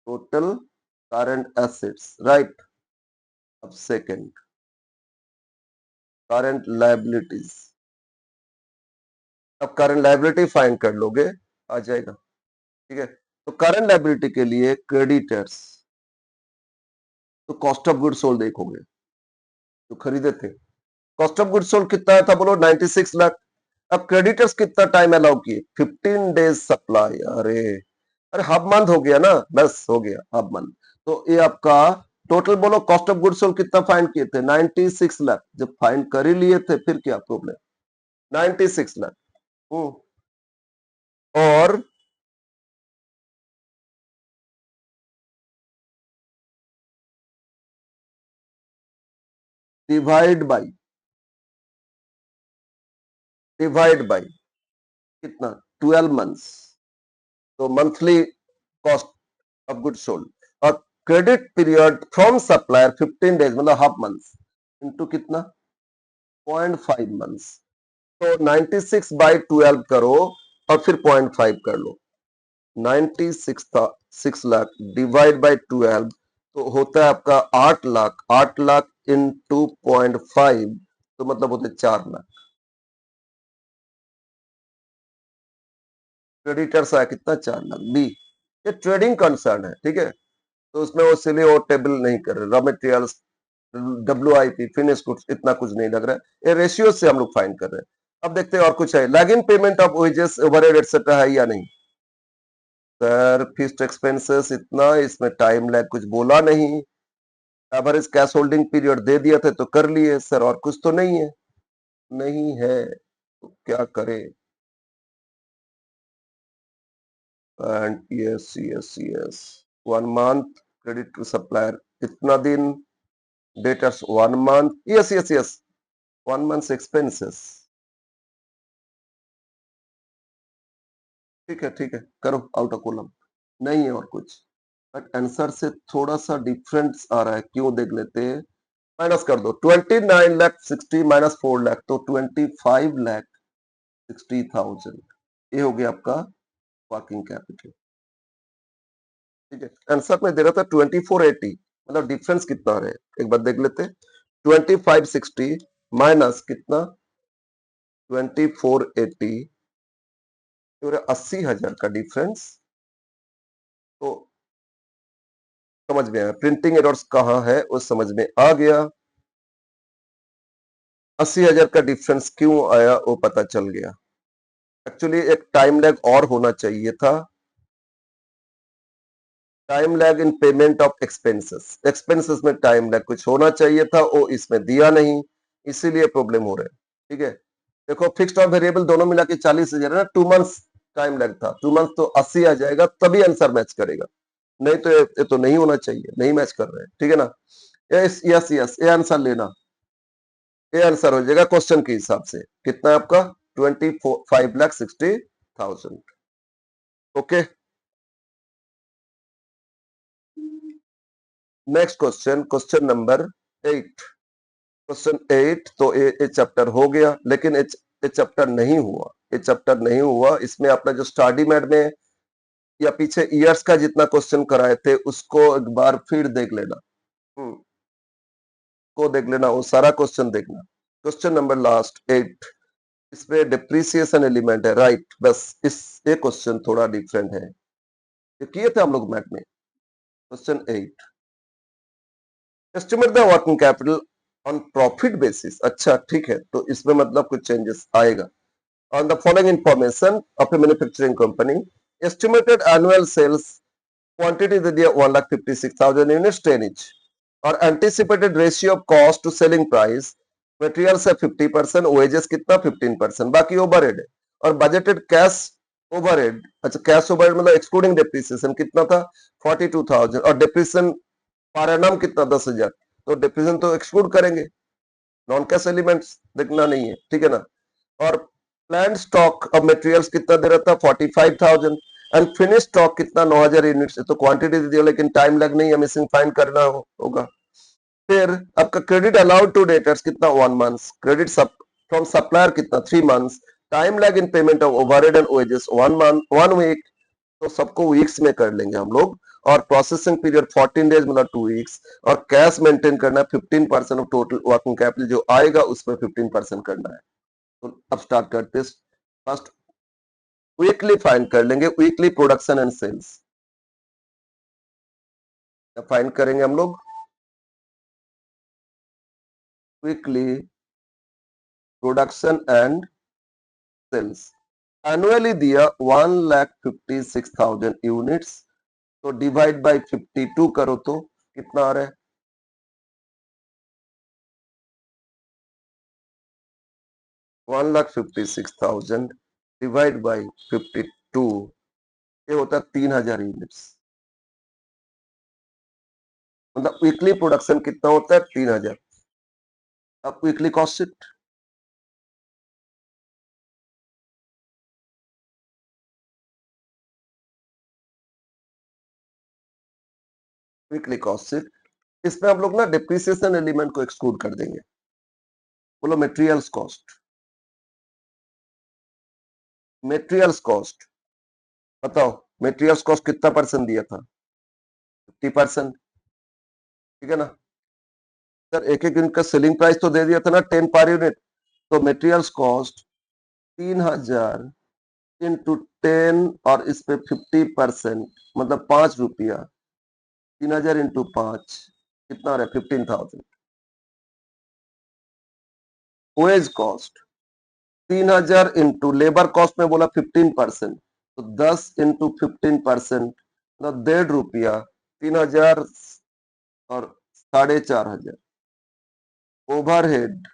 Total current assets, right. अब सेकंड करंट लायबिलिटीज, अब करंट लायबिलिटी फाइंड कर लोगे, आ जाएगा, ठीक है। तो करंट लायबिलिटी के लिए क्रेडिटर्स, तो कॉस्ट ऑफ गुड सोल्ड देखोगे, तो खरीदे थे, कॉस्ट ऑफ गुड सोल्ड कितना था बोलो, 96 लाख। अब क्रेडिटर्स कितना टाइम अलाउ किए, 15 डेज सप्लाई, अरे अरे हाफ मंथ हो गया ना, बस हो गया हाफ मंथ। तो ये आपका टोटल बोलो, कॉस्ट ऑफ गुड सोल्ड कितना फाइंड किए थे, 96 लाख। जब फाइंड कर ही लिए थे फिर क्या प्रॉब्लम, 96 लाख। और डिवाइड बाई, डिवाइड बाई कितना, 12 मंथ्स, तो monthly cost of good sold. और credit period from supplier 15 days मतलब हाफ मंथ इनटू कितना, 0.5 मंथ्स। तो 96 बाई 12 करो और फिर 0.5 कर लो, 96 था 6 लाख डिवाइड बाई 12, तो होता है आपका 8 लाख, 8 लाख इंटू 0.5, तो मतलब होते 4 लाख। क्रेडिटर्स आया कितना, 4 लाख। बी, ये ट्रेडिंग कंसर्न है, ठीक है, तो उसमें वो इसलिए वो टेबल नहीं कर रहे, raw materials, WIP, finish goods, इतना कुछ नहीं लग रहा है, ये रेशियो से हम लोग फाइंड कर रहे हैं। अब देखते हैं और कुछ है, lagging payment of wages overhead etcetera है या नहीं। सर फिक्स्ड एक्सपेंसेस इतना, इसमें टाइम लैग कुछ बोला नहीं, एवरेज कैश होल्डिंग पीरियड दे दिया था तो कर लिए सर, और कुछ तो नहीं है, नहीं है तो क्या करें। And yes yes yes, 1 month credit to supplier, इतना दिन, debtors 1 month, yes yes yes, 1 month expenses, ठीक है करो आउट ऑफ कॉलम, नहीं है और कुछ, बट आंसर से थोड़ा सा डिफरेंस आ रहा है, क्यों देख लेते हैं। माइनस कर दो, 29 लाख 60 माइनस 4 लाख, तो 25 लाख 60,000, ये हो गया आपका वर्किंग कैपिटल, ठीक है। आंसर में दे रहा था 2480, मतलब डिफरेंस कितना है एक बार देख लेते, 2560 माइनस कितना, 2480, 80,000 का डिफरेंस। तो समझ में आया प्रिंटिंग एरर्स कहाँ है, वो समझ में आ गया, 80,000 का डिफरेंस क्यों आया वो पता चल गया। एक्चुअली एक टाइम लैग और होना चाहिए था, time lag in payment of expenses, expenses में टाइम लैग कुछ होना चाहिए था, वो इसमें दिया नहीं, इसीलिए प्रॉब्लम हो रहा है, ठीक है। देखो फिक्स्ड और वेरिएबल दोनों मिला के 40,000 है ना, 2 मंथ्स टाइम लैग था, 2 मंथ तो 80 आ जाएगा, तभी आंसर मैच करेगा, नहीं तो ये तो नहीं होना चाहिए, नहीं मैच कर रहे हैं, ठीक है ना। यस यस यस, ये आंसर लेना, ये आंसर हो जाएगा क्वेश्चन के हिसाब से, कितना है आपका, 25,60,000, okay. Next question, question number 8, question 8, तो ये चैप्टर हो गया, लेकिन ये चैप्टर नहीं हुआ, ये चैप्टर नहीं हुआ, इसमें अपना जो स्टडी मैट में या पीछे ईयर्स का जितना क्वेश्चन कराए थे उसको एक बार फिर देख लेना, को देख लेना, वो सारा क्वेश्चन देखना। क्वेश्चन नंबर लास्ट 8, इसमें डिप्रिसिएशन एलिमेंट है, राइट, बस इस ये क्वेश्चन थोड़ा डिफरेंट है, ये किए थे हम लोग मैथ में। Question 8, estimate the working capital on profit basis, अच्छा ठीक है, तो इसमें मतलब कुछ चेंजेस आएगा। On the following information of a manufacturing company, estimated annual sales quantity दे दिया 1,56,000 units 10 each, और anticipated ratio of cost to selling price, materials है 50%, wages कितना 15%, बाकी ओवरहेड है, और बजटेड कैश ओवरहेड, अच्छा कैश ओवरहेड मतलब एक्सक्लूडिंग डेप्रिसिएशन कितना था 42,000, और डेप्रिसिएशन पर एनम कितना 10,000, तो डेप्रिसिएशन तो एक्सक्लूड करेंगे, नॉन कैश एलिमेंट्स देखना नहीं है, ठीक है ना। और प्लान स्टॉक ऑफ मटेरियल्स कितना दे रहा था 45,000, एंड फिनिश स्टॉक कितना 9,000 यूनिट्स, तो क्वांटिटी दे दिया लेकिन टाइम लग नहीं है, मिसिंग फाइंड करना होगा। फिर आपका क्रेडिट अलाउड टू डेटर्स कितना 1 मंथ, क्रेडिट फ्रॉम सप्लायर कितना 3 months, time lag in payment of overhead and wages 1 month 1 week, तो सबको वीक्स में कर लेंगे हम लोग, और प्रोसेसिंग पीरियड 14 डेज मतलब 2 वीक्स, और कैश मेंटेन करना है 15% ऑफ टोटल वर्किंग कैपिटल जो आएगा उसमें 15% करना है। तो अब स्टार्ट करते हैं। फर्स्ट वीकली फाइंड कर लेंगे, weekly production and sales find करेंगे हम लोग। Weekly production and sales annually दिया 1,56,000 यूनिट्स, तो डिवाइड बाय 52 करो तो कितना आ रहा है? 1,56,000 डिवाइड बाय 52, ये होता है 3,000 यूनिट्स। मतलब वीकली प्रोडक्शन कितना होता है? 3,000। अब weekly cost sheet, weekly cost sheet, इसमें हम लोग ना डिप्रिसिएशन एलिमेंट को एक्सक्लूड कर देंगे। बोलो मटेरियल्स कॉस्ट, मटेरियल्स कॉस्ट बताओ, मटेरियल्स कॉस्ट कितना परसेंट दिया था? 50%, ठीक है ना सर? एक एक यूनिट का सेलिंग प्राइस तो दे दिया था ना 10 पर यूनिट, तो मटेरियल्स कॉस्ट 3,000 इंटू 10 और इस पे 50% मतलब 5 रुपया, 3,000 इंटू 5 कितना आ रहा है? 15,000। Wage cost 3,000 into labour cost में बोला 15%, तो 10 इंटू 15% मतलब 1.5 रुपया, 3,000 और 4,500। ओवरहेड,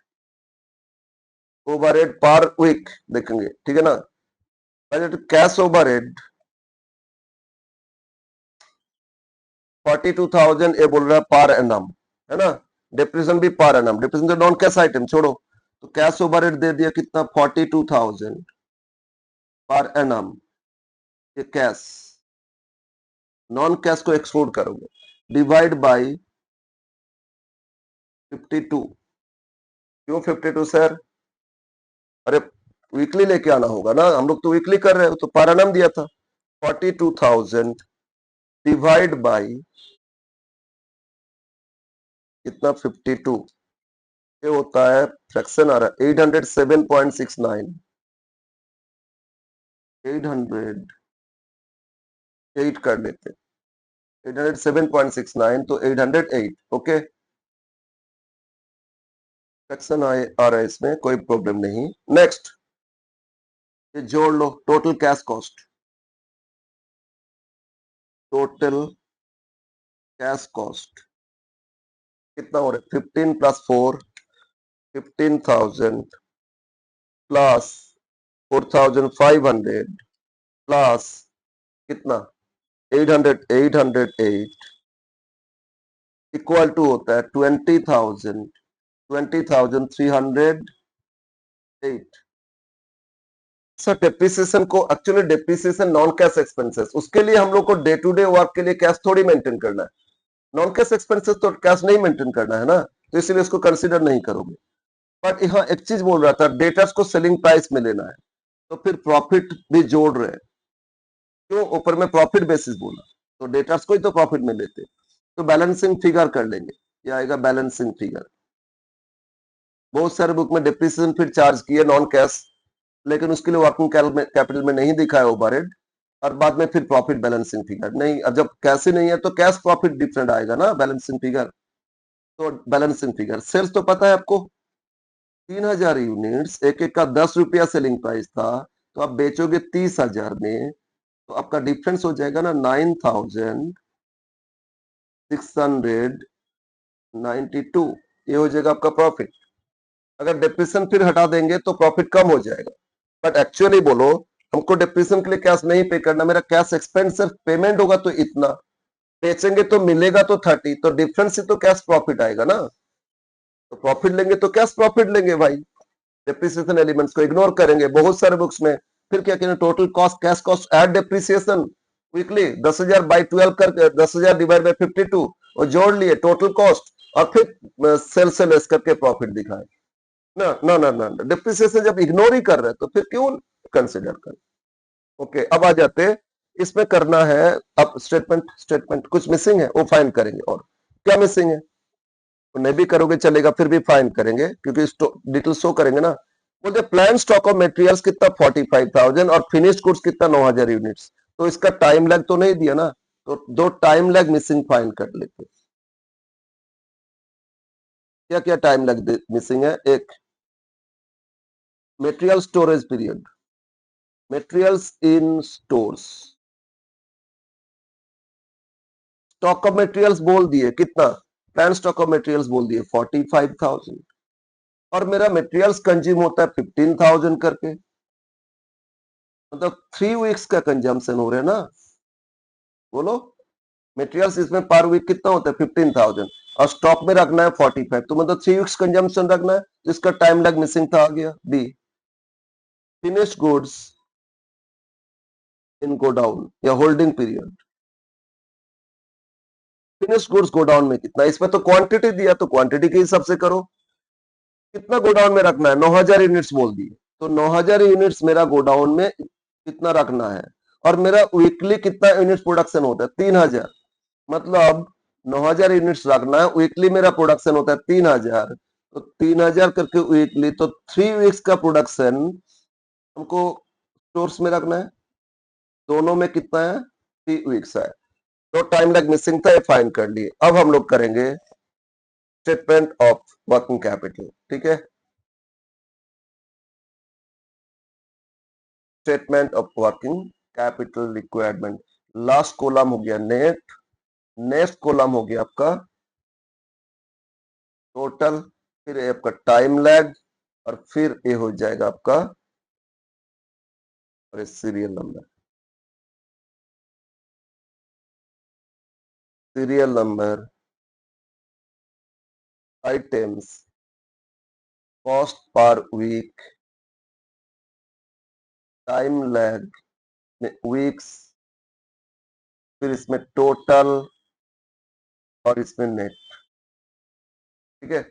ओवरहेड पर वीक देखेंगे, ठीक है ना? बजट कैश ओवरहेड 42,000 ये बोल रहा है पर एनम, है ना? डिप्रेशन भी पर एनम, डिप्रेशन तो नॉन कैश आइटम छोड़ो, तो कैश ओवरहेड दे दिया कितना? 42,000 पर एनम, ये कैश। नॉन कैश को एक्सक्लूड करोगे, डिवाइड बाय 52। क्यों 52 सर? अरे वीकली लेके आना होगा ना, हम लोग तो वीकली कर रहे हो, तो पर एनम दिया था। 42,000 डिवाइड बाय कितना? 52, ये होता है फ्रैक्शन आ रहा है 807.69, 808 कर लेते, 807.69 तो 808, ओके फ्रैक्शन आ रहा है इसमें, कोई प्रॉब्लम नहीं। नेक्स्ट ये जोड़ लो, total cash cost, total cash cost कितना हो रहा है? 15 प्लस 4 15,000 प्लस 4,500 प्लस कितना? 808 इक्वल टू होता है 20,308। सर डेप्रिसिएशन को, actually depreciation non cash expenses, उसके लिए हम लोग को डे टू डे वर्क के लिए कैश थोड़ी मेंटेन करना है। नॉन कैश एक्सपेंसेस तो कैश नहीं मेंटेन करना है ना, तो इसलिए इसको कंसीडर नहीं करोगे। बट यहाँ एक चीज बोल रहा था, डेटर्स को सेलिंग प्राइस में लेना है, तो फिर प्रॉफिट भी जोड़ रहे हैं। क्यों ऊपर में प्रॉफिट बेसिस बोला? तो डेटर्स को ही तो प्रॉफिट में लेते, तो बैलेंसिंग फिगर कर लेंगे, ये आएगा बैलेंसिंग फिगर। बहुत सारे बुक में डिप्रिसिएशन फिर चार्ज किए नॉन कैश, लेकिन उसके लिए वर्किंग कैपिटल में नहीं दिखा है ओवरहेड, और बाद में फिर प्रॉफिट बैलेंसिंग फिगर नहीं। अब जब कैश ही नहीं है तो कैश प्रॉफिट डिफरेंट आएगा ना बैलेंसिंग फिगर, तो बैलेंसिंग फिगर। सेल्स तो पता है आपको 3,000 यूनिट्स, एक एक का 10 रुपया सेलिंग प्राइस था, तो आप बेचोगे 30,000 में, तो आपका डिफरेंस हो जाएगा ना 9,692, ये हो जाएगा आपका प्रॉफिट। अगर डिप्रेशन फिर हटा देंगे तो प्रॉफिट कम हो जाएगा। बट एक्चुअली बोलो, हमको डिप्रेशन के लिए कैश नहीं पे करना, मेरा कैश एक्सपेंस सिर्फ पेमेंट होगा तो इतना, बेचेंगे तो मिलेगा तो 30, तो डिफरेंस से तो कैश प्रॉफिट आएगा ना, तो प्रॉफिट लेंगे तो कैश प्रॉफिट लेंगे भाई। डिप्रिसिएशन एलिमेंट्स को इग्नोर करेंगे बहुत सारे बुक्स में। फिर क्या करें? Total cost, cash cost add depreciation weekly 10,000 by 12 कर 10,000 डिवाइड बाई 52 और जोड़ लिए टोटल कॉस्ट, और फिर सेल से लेस करके प्रॉफिट दिखाए ना। ना ना ना, डिप्रिसिएशन जब इग्नोर ही कर रहे हैं तो फिर क्यों कंसिडर कर? ओके अब आ जाते इसमें करना है अब स्टेटमेंट कुछ मिसिंग है वो फाइंड करेंगे। और क्या मिसिंग है तो नहीं भी करोगे चलेगा, फिर भी फाइंड करेंगे क्योंकि डिटेल शो करेंगे ना। बोलते प्लान स्टॉक ऑफ मटेरियल्स कितना 45,000 और फिनिश्ड गुड्स कितना 9,000 यूनिट्स। तो इसका टाइम लैग तो नहीं दिया ना, तो दो टाइम लैग मिसिंग फाइंड कर लेते। क्या क्या टाइम लैग मिसिंग है? एक material storage period, materials in stores, stock of materials बोल दिए कितना, प्लान स्टॉक ऑफ मटेरियल्स बोल दिए 45,000 और मेरा मटेरियल्स कंज्यूम होता है 15,000 करके, मतलब 3 वीक्स का कंजम्पशन हो रहा है ना। बोलो मटेरियल्स इसमें पर वीक कितना होता है 15,000 और स्टॉक में रखना है 45, तो मतलब 3 वीक्स कंजम्पशन रखना है, जिसका टाइम लैग मिसिंग था, आ गया। B finished goods in godown या holding period, finished goods godown में कितना, इसमें तो क्वांटिटी दिया तो क्वांटिटी के हिसाब से करो। कितना गोडाउन में रखना है 9,000 यूनिट्स बोल दिए, तो 9,000 यूनिट्स मेरा गोडाउन में कितना रखना है और मेरा वीकली कितना यूनिट प्रोडक्शन होता है 3,000, मतलब 9,000 यूनिट्स रखना है, वीकली मेरा प्रोडक्शन होता है 3,000, तो 3,000 करके वीकली, तो 3 वीक्स का प्रोडक्शन हमको स्टोर्स में रखना है। दोनों में कितना है 3 वीक्स है, तो टाइम लैग मिसिंग था, ये फाइंड कर लिए। अब हम लोग करेंगे स्टेटमेंट ऑफ वर्किंग कैपिटल। ठीक है, statement of working capital requirement, last column हो गया नेट, नेक्स्ट कॉलम हो गया आपका टोटल, फिर ये आपका टाइम लैग और फिर ये हो जाएगा आपका serial number, serial number, items, cost पर वीक, टाइम लैग में वीक्स, फिर इसमें टोटल और इसमें नेट। ठीक है,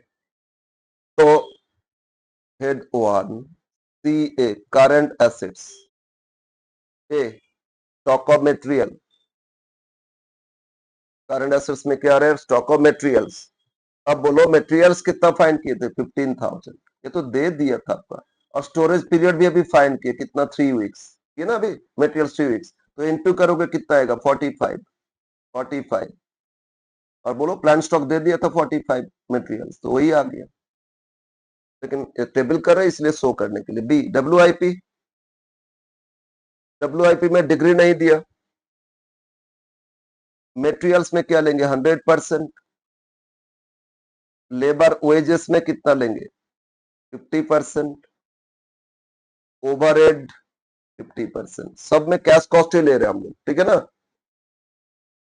तो head 1 C A current assets, A stock of material, current assets में क्या रहे स्टॉक ऑफ मटेरियल्स। अब बोलो मटेरियल्स कितना फाइंड किए थे 15,000, ये तो दे दिया था आपका, और स्टोरेज पीरियड भी अभी फाइंड किए कितना 3 वीक्स, ये ना अभी मटेरियल्स 3 वीक्स, तो इनटू करोगे कितना आएगा 45, 45 और बोलो प्लान स्टॉक दे दिया था 45 मटेरियल्स, तो वही आ गया, लेकिन टेबल कर रहे इसलिए शो करने के लिए। बी डब्ल्यूआईपी, डब्ल्यूआईपी में डिग्री नहीं दिया, मटेरियल्स में क्या लेंगे 100%, लेबर वेजेस में कितना लेंगे 50%, ओवरहेड 50%, सब में कैश कॉस्ट ही ले रहे हैं हम लोग। ठीक है ना,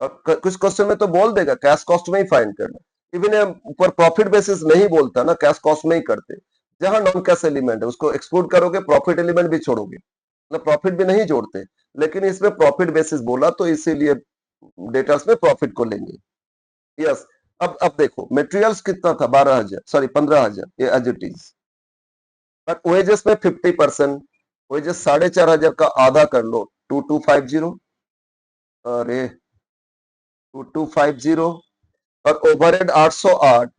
और कुछ क्वेश्चन में तो बोल देगा कैश कॉस्ट में ही फाइंड करना, इवन ऊपर प्रॉफिट बेसिस नहीं बोलता ना, कैश कॉस्ट में ही करते। जहां नॉन कैश एलिमेंट है उसको एक्सक्लूड करोगे, प्रॉफिट एलिमेंट भी छोड़ोगे, मतलब प्रॉफिट भी नहीं जोड़ते, लेकिन इसमें प्रॉफिट बेसिस बोला तो इसीलिए डेटास में प्रॉफिट को लेंगे। यस, अब देखो मटेरियल्स कितना था 12,000, सॉरी 15,000, ये as it is, but wages में 50%, वेजेस 4,500 का आधा कर लो 2250, अरे 2250, और ओवरहेड 808,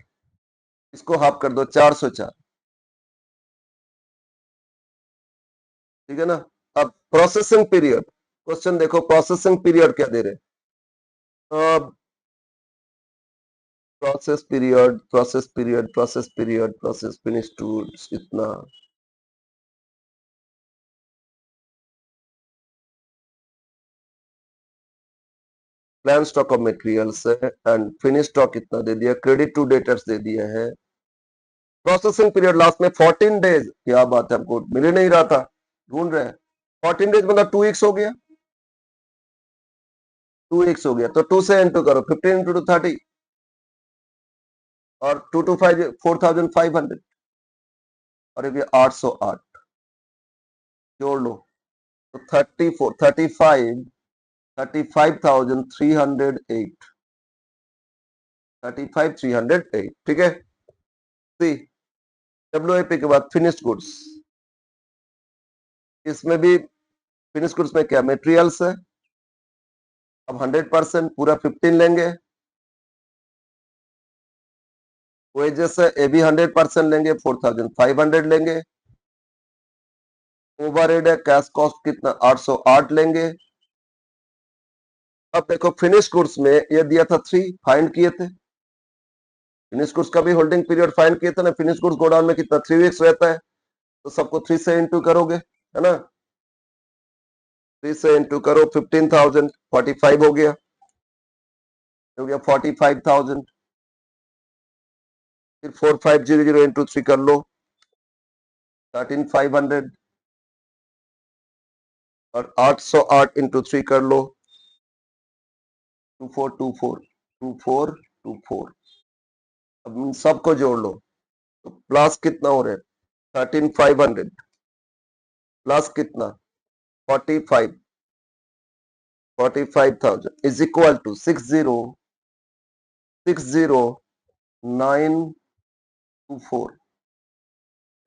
इसको हाफ कर दो 404। ठीक है ना, अब प्रोसेसिंग पीरियड, क्वेश्चन देखो प्रोसेसिंग पीरियड क्या दे रहे, process period, process period, process period, process finish tools इतना, प्लान स्टॉक ऑफ मटेरियल्स है एंड फिनिश स्टॉक इतना दे दिया, क्रेडिट टू डेटर्स दे दिया है, प्रोसेसिंग पीरियड लास्ट में 14 डेज, क्या बात है, हमको मिल ही नहीं रहा था, ढूंढ रहे हैं, 14 डेज मतलब 2 वीक्स हो गया, 2 वीक्स हो गया, तो 2 से इंटू करो 15 इंटू 30, और 225 4,500, और ये 808 जोड़ लो, तो 34 35 35,308, 35,308। ठीक है, सी डब्ल्यूआईपी के बाद फिनिश्ड गुड्स, इसमें भी फिनिश गुड्स में क्या मटेरियल्स है, अब 100% पूरा 15 लेंगे, वेजेस है ये भी 100% लेंगे, 4500 लेंगे। ओवरहेड है कैश कॉस्ट कितना 808 लेंगे। अब देखो फिनिश गुड्स में ये दिया था 3, फाइंड किए थे। फिनिश गुड्स का भी होल्डिंग पीरियड फाइंड किए थे ना। फिनिश गुड्स गोडाउन में कितना 3 वीक्स रहता है, तो सबको 3 से इंटू करोगे, है ना। 3 से इंटू करो 15,000, 45 हो गया 45,000। फिर 4500 इंटू 3 कर लो 13,500, और 808 इंटू 3 कर लो 2424 2424। अब इन सबको जोड़ लो तो प्लस कितना हो रहा है 13,500 प्लस कितना 45 45,000 इज इक्वल टू 60,60,924।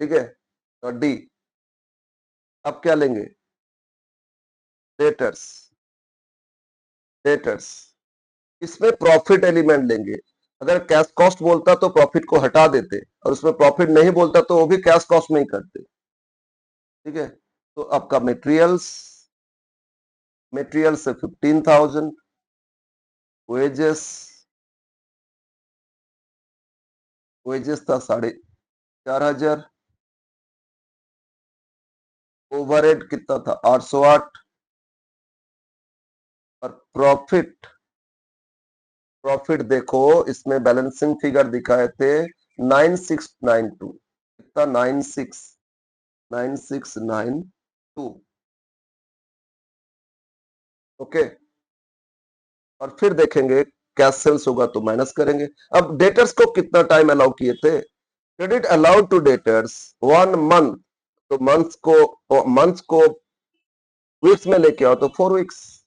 ठीक है, और डी। अब क्या लेंगे डेटर्स, डेटर्स इसमें प्रॉफिट एलिमेंट लेंगे। अगर कैश कॉस्ट बोलता तो प्रॉफिट को हटा देते, और उसमें प्रॉफिट नहीं बोलता तो वो भी कैश कॉस्ट में ही करते। ठीक है, तो आपका मटेरियल्स, मटेरियल से 15,000, वेजेस, वेजेस था 4,500, ओवरहेड कितना था 808, और प्रॉफिट, प्रॉफिट देखो इसमें बैलेंसिंग फिगर दिखाए थे 9692, कितना 9692। ओके, और फिर देखेंगे कैश सेल्स होगा तो माइनस करेंगे। अब डेटर्स को कितना टाइम अलाउ किए थे, credit allowed to debtors 1 month, तो मंथ्स को वीक्स में लेके आओ तो 4 वीक्स,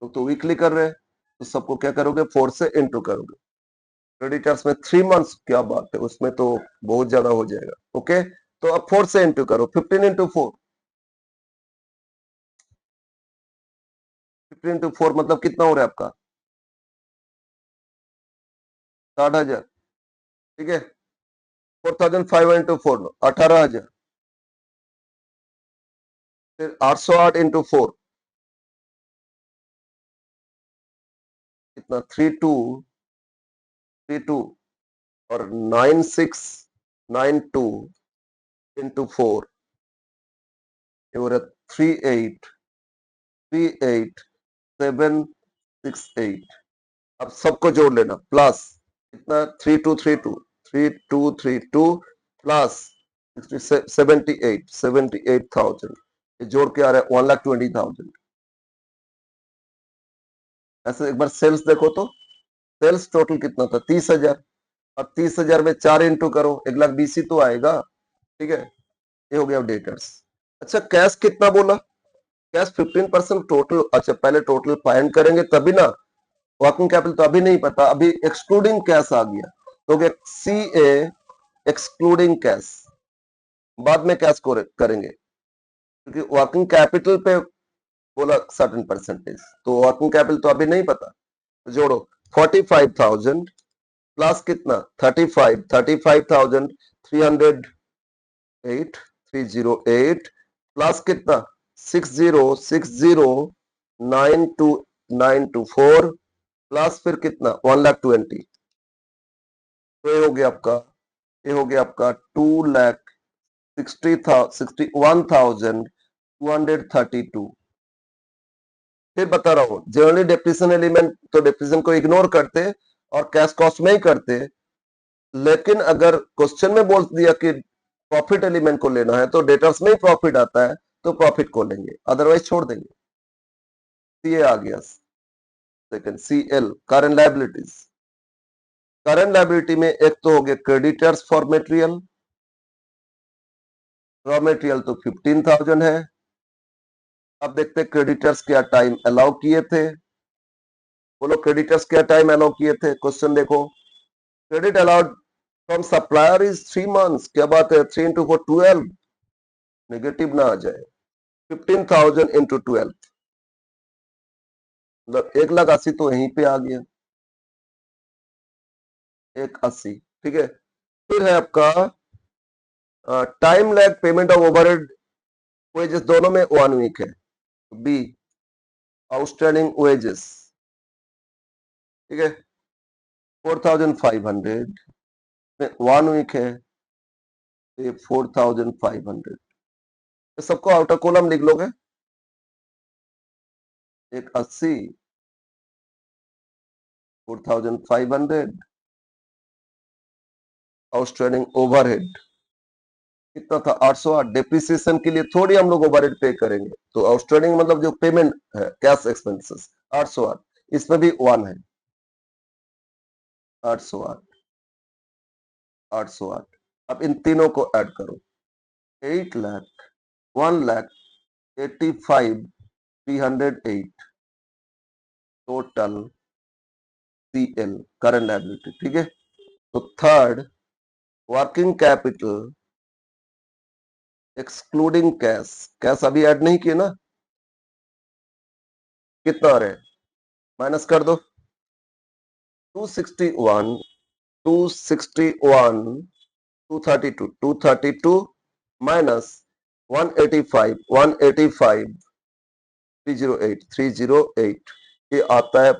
तो वीकली कर रहे हैं, तो सबको क्या करोगे 4 से इंटू करोगे। क्रेडिटर्स में 3 मंथ्स, क्या बात है, उसमें तो बहुत ज्यादा हो जाएगा। ओके, तो अब 4 से इंटू करो 15 इंटू 4, 15 इंटू 4 मतलब कितना हो रहा है आपका 60,000। ठीक है, 4,500 इंटू 4 18,000, फिर 808 इंटू 4 कितना 3232, और 9692 इंटू 4 ये हो रहा 3838,768। अब सबको जोड़ लेना प्लस कितना 3232 प्लस 78,000, ये जोड़ के आ रहा है 1,20,000। ऐसे एक बार सेल्स देखो तो सेल्स टोटल कितना था 30,000, अब 30,000 में 4 इंटू करो 1,20,000 ही तो आएगा। ठीक है, ये हो गया डेटर्स। अच्छा कैश कितना बोला, कैश 15% टोटल। अच्छा पहले टोटल फाइंड करेंगे तभी ना, वर्किंग कैपिटल तो अभी नहीं पता, अभी एक्सक्लूडिंग कैश आ गया तो सी ए एक्सक्लूडिंग कैश, बाद में कैश को करेंगे क्योंकि वर्किंग कैपिटल पे बोला सर्टेन परसेंटेज, तो वर्किंग कैपिटल तो अभी नहीं पता। तो जोड़ो 45,000 प्लस कितना 308 प्लस कितना 60,60,924 प्लस फिर कितना 1,20,000, तो ये हो गया आपका, ये हो गया आपका 2,61,232। फिर बता रहा हूं जनरली डेप्रिसिएशन एलिमेंट तो डेप्रिसिएशन को इग्नोर करते और कैश कॉस्ट में ही करते, लेकिन अगर क्वेश्चन में बोल दिया कि प्रॉफिट एलिमेंट को लेना है तो डेटर्स में ही प्रॉफिट आता है तो प्रॉफिट को लेंगे, अदरवाइज छोड़ देंगे। सीए आ गया second, CL current liabilities. Current liability में एक तो हो गया creditors for material, raw material तो 15,000 है। अब देखते क्रेडिटर्स क्या टाइम अलाउ किए थे, बोलो क्रेडिटर्स क्या टाइम अलाउ किए थे, क्वेश्चन देखो। Credit allowed from supplier is 3 months, क्या बात है 3 into 4 12, नेगेटिव ना आ जाए 15,000 into 12 मतलब 1,80,000 तो यहीं पे आ गया, 1,80,000, ठीक है। फिर है आपका time lag payment of overhead wages, दोनों में 1 वीक है। बी आउटस्टैंडिंग वेजेस, ठीक है, 4,500 में 1 वीक है, 4,500, सबको आउटर कॉलम लिख लोगे, 1,80,000, 4,500, आउटस्टैंडिंग ओवरहेड कितना था, 808। डेप्रिसिएशन के लिए थोड़ी हम लोग ओवरहेड पे करेंगे, तो आउटस्टैंडिंग मतलब जो पेमेंट है कैश एक्सपेंसेस 808, इसमें भी 1 है, 808, 808। अब इन तीनों को ऐड करो, 8,00,000, 1,85,308 टोटल CL करंट लायबिलिटी, ठीक है। तो third working capital excluding cash, cash अभी ऐड नहीं किए ना, कितना आ रहा है, माइनस कर दो, 261, 261, 232, 232 माइनस 185, 185, 308, 308, ये आता है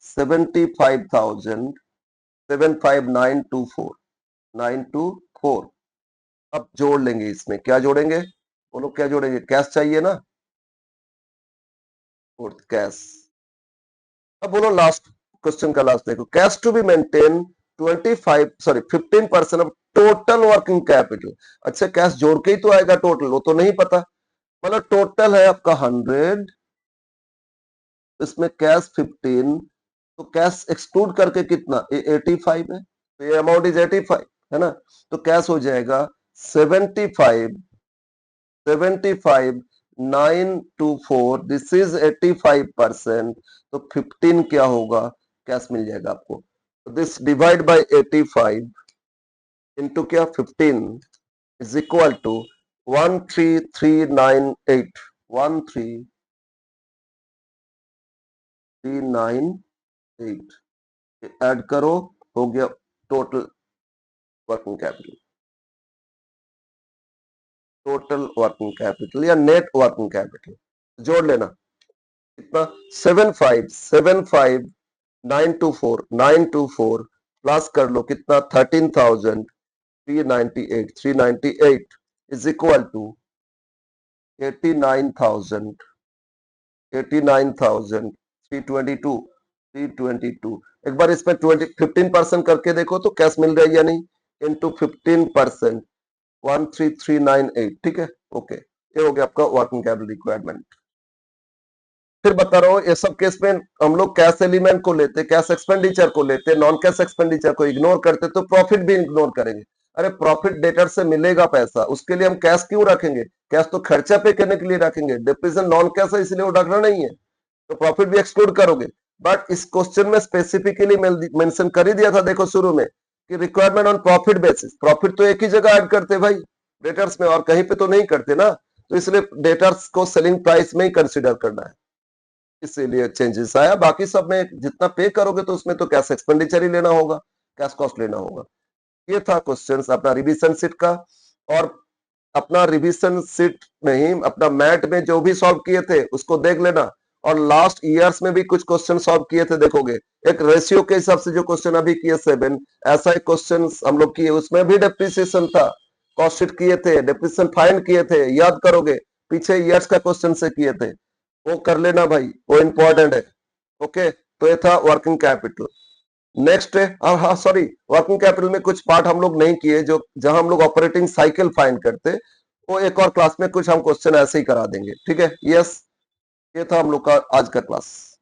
75,000, 75924, 924। अब जोड़ लेंगे, इसमें क्या जोड़ेंगे, बोलो क्या जोड़ेंगे, कैश चाहिए ना, और कैश। अब बोलो लास्ट क्वेश्चन का लास्ट देखो, cash to be maintain 15% of total working capital. अच्छा कैश जोड़ के ही तो आएगा टोटल, वो तो नहीं पता, मतलब टोटल है आपका 100, इसमें कैश 15, तो कैश एक्सक्लूड करके कितना, ये 85 है, तो ये अमाउंट इज 85 है ना, तो कैश हो जाएगा 75, 75,924, दिस इज 85%, तो 15 क्या होगा, कैश मिल जाएगा आपको, तो दिस डिवाइड बाय 85 इंटू क्या 15 इज इक्वल टू 13,398, 13,398, ऐड करो, हो गया total working capital, total working capital या नेट वर्किंग कैपिटल, जोड़ लेना कितना, 75,924, प्लस कर लो कितना 13,398, 398 इज इक्वल टू 89,000, 89,322, 322। एक बार इसमें 15% करके देखो तो कैश मिल रहा है या नहीं, इंटू 15%, 13,398, ठीक है, ओके, ये हो गया आपका वर्किंग कैपिटल रिक्वायरमेंट। फिर बता रहा हूँ ये सब केस में हम लोग कैश एलिमेंट को लेते, कैश एक्सपेंडिचर को लेते, नॉन कैश एक्सपेंडिचर को इग्नोर करते, तो प्रॉफिट भी इग्नोर करेंगे। अरे प्रॉफिट डेटर से मिलेगा पैसा, उसके लिए हम कैश क्यों रखेंगे, कैश तो खर्चा पे करने के लिए रखेंगे, डिप्रीशिएशन नॉन कैश है इसलिए वो रखना नहीं है, तो प्रॉफिट भी एक्सक्लूड करोगे। बट इस क्वेश्चन में स्पेसिफिकली मेंशन कर ही दिया था, देखो शुरू में कि requirement on profit basis, profit तो एक ही जगह ऐड करते भाई डेटर्स में, और कहीं पे तो नहीं करते ना, तो इसलिए डेटर्स को सेलिंग प्राइस में ही कंसिडर करना है, इसीलिए चेंजेस आया। बाकी सब में जितना पे करोगे तो उसमें तो कैश एक्सपेंडिचर ही लेना होगा, कैश कॉस्ट लेना होगा। ये था क्वेश्चन अपना रिवीजन सीट का, और अपना रिवीजन सीट नहीं, अपना मैट में जो भी सॉल्व किए थे उसको देख लेना, और लास्ट ईयर्स में भी कुछ क्वेश्चन सॉल्व किए थे, देखोगे एक रेशियो के हिसाब से जो क्वेश्चन अभी किए 7, ऐसा एक क्वेश्चन हम लोग किए, उसमें भी डेप्रिसिएशन था, कॉस्ट शीट किए थे, डेप्रिसिएशन फाइंड किए थे, याद करोगे पीछे ईयर्स का क्वेश्चन से किए थे, वो कर लेना भाई, वो इंपॉर्टेंट है। ओके, तो ये था वर्किंग कैपिटल। नेक्स्ट है, हाँ सॉरी, वर्किंग कैपिटल में कुछ पार्ट हम लोग नहीं किए, जो जहां हम लोग ऑपरेटिंग साइकिल फाइंड करते, वो एक और क्लास में कुछ हम क्वेश्चन ऐसे ही करा देंगे, ठीक है। यस, ये था हम लोग का आज का क्लास।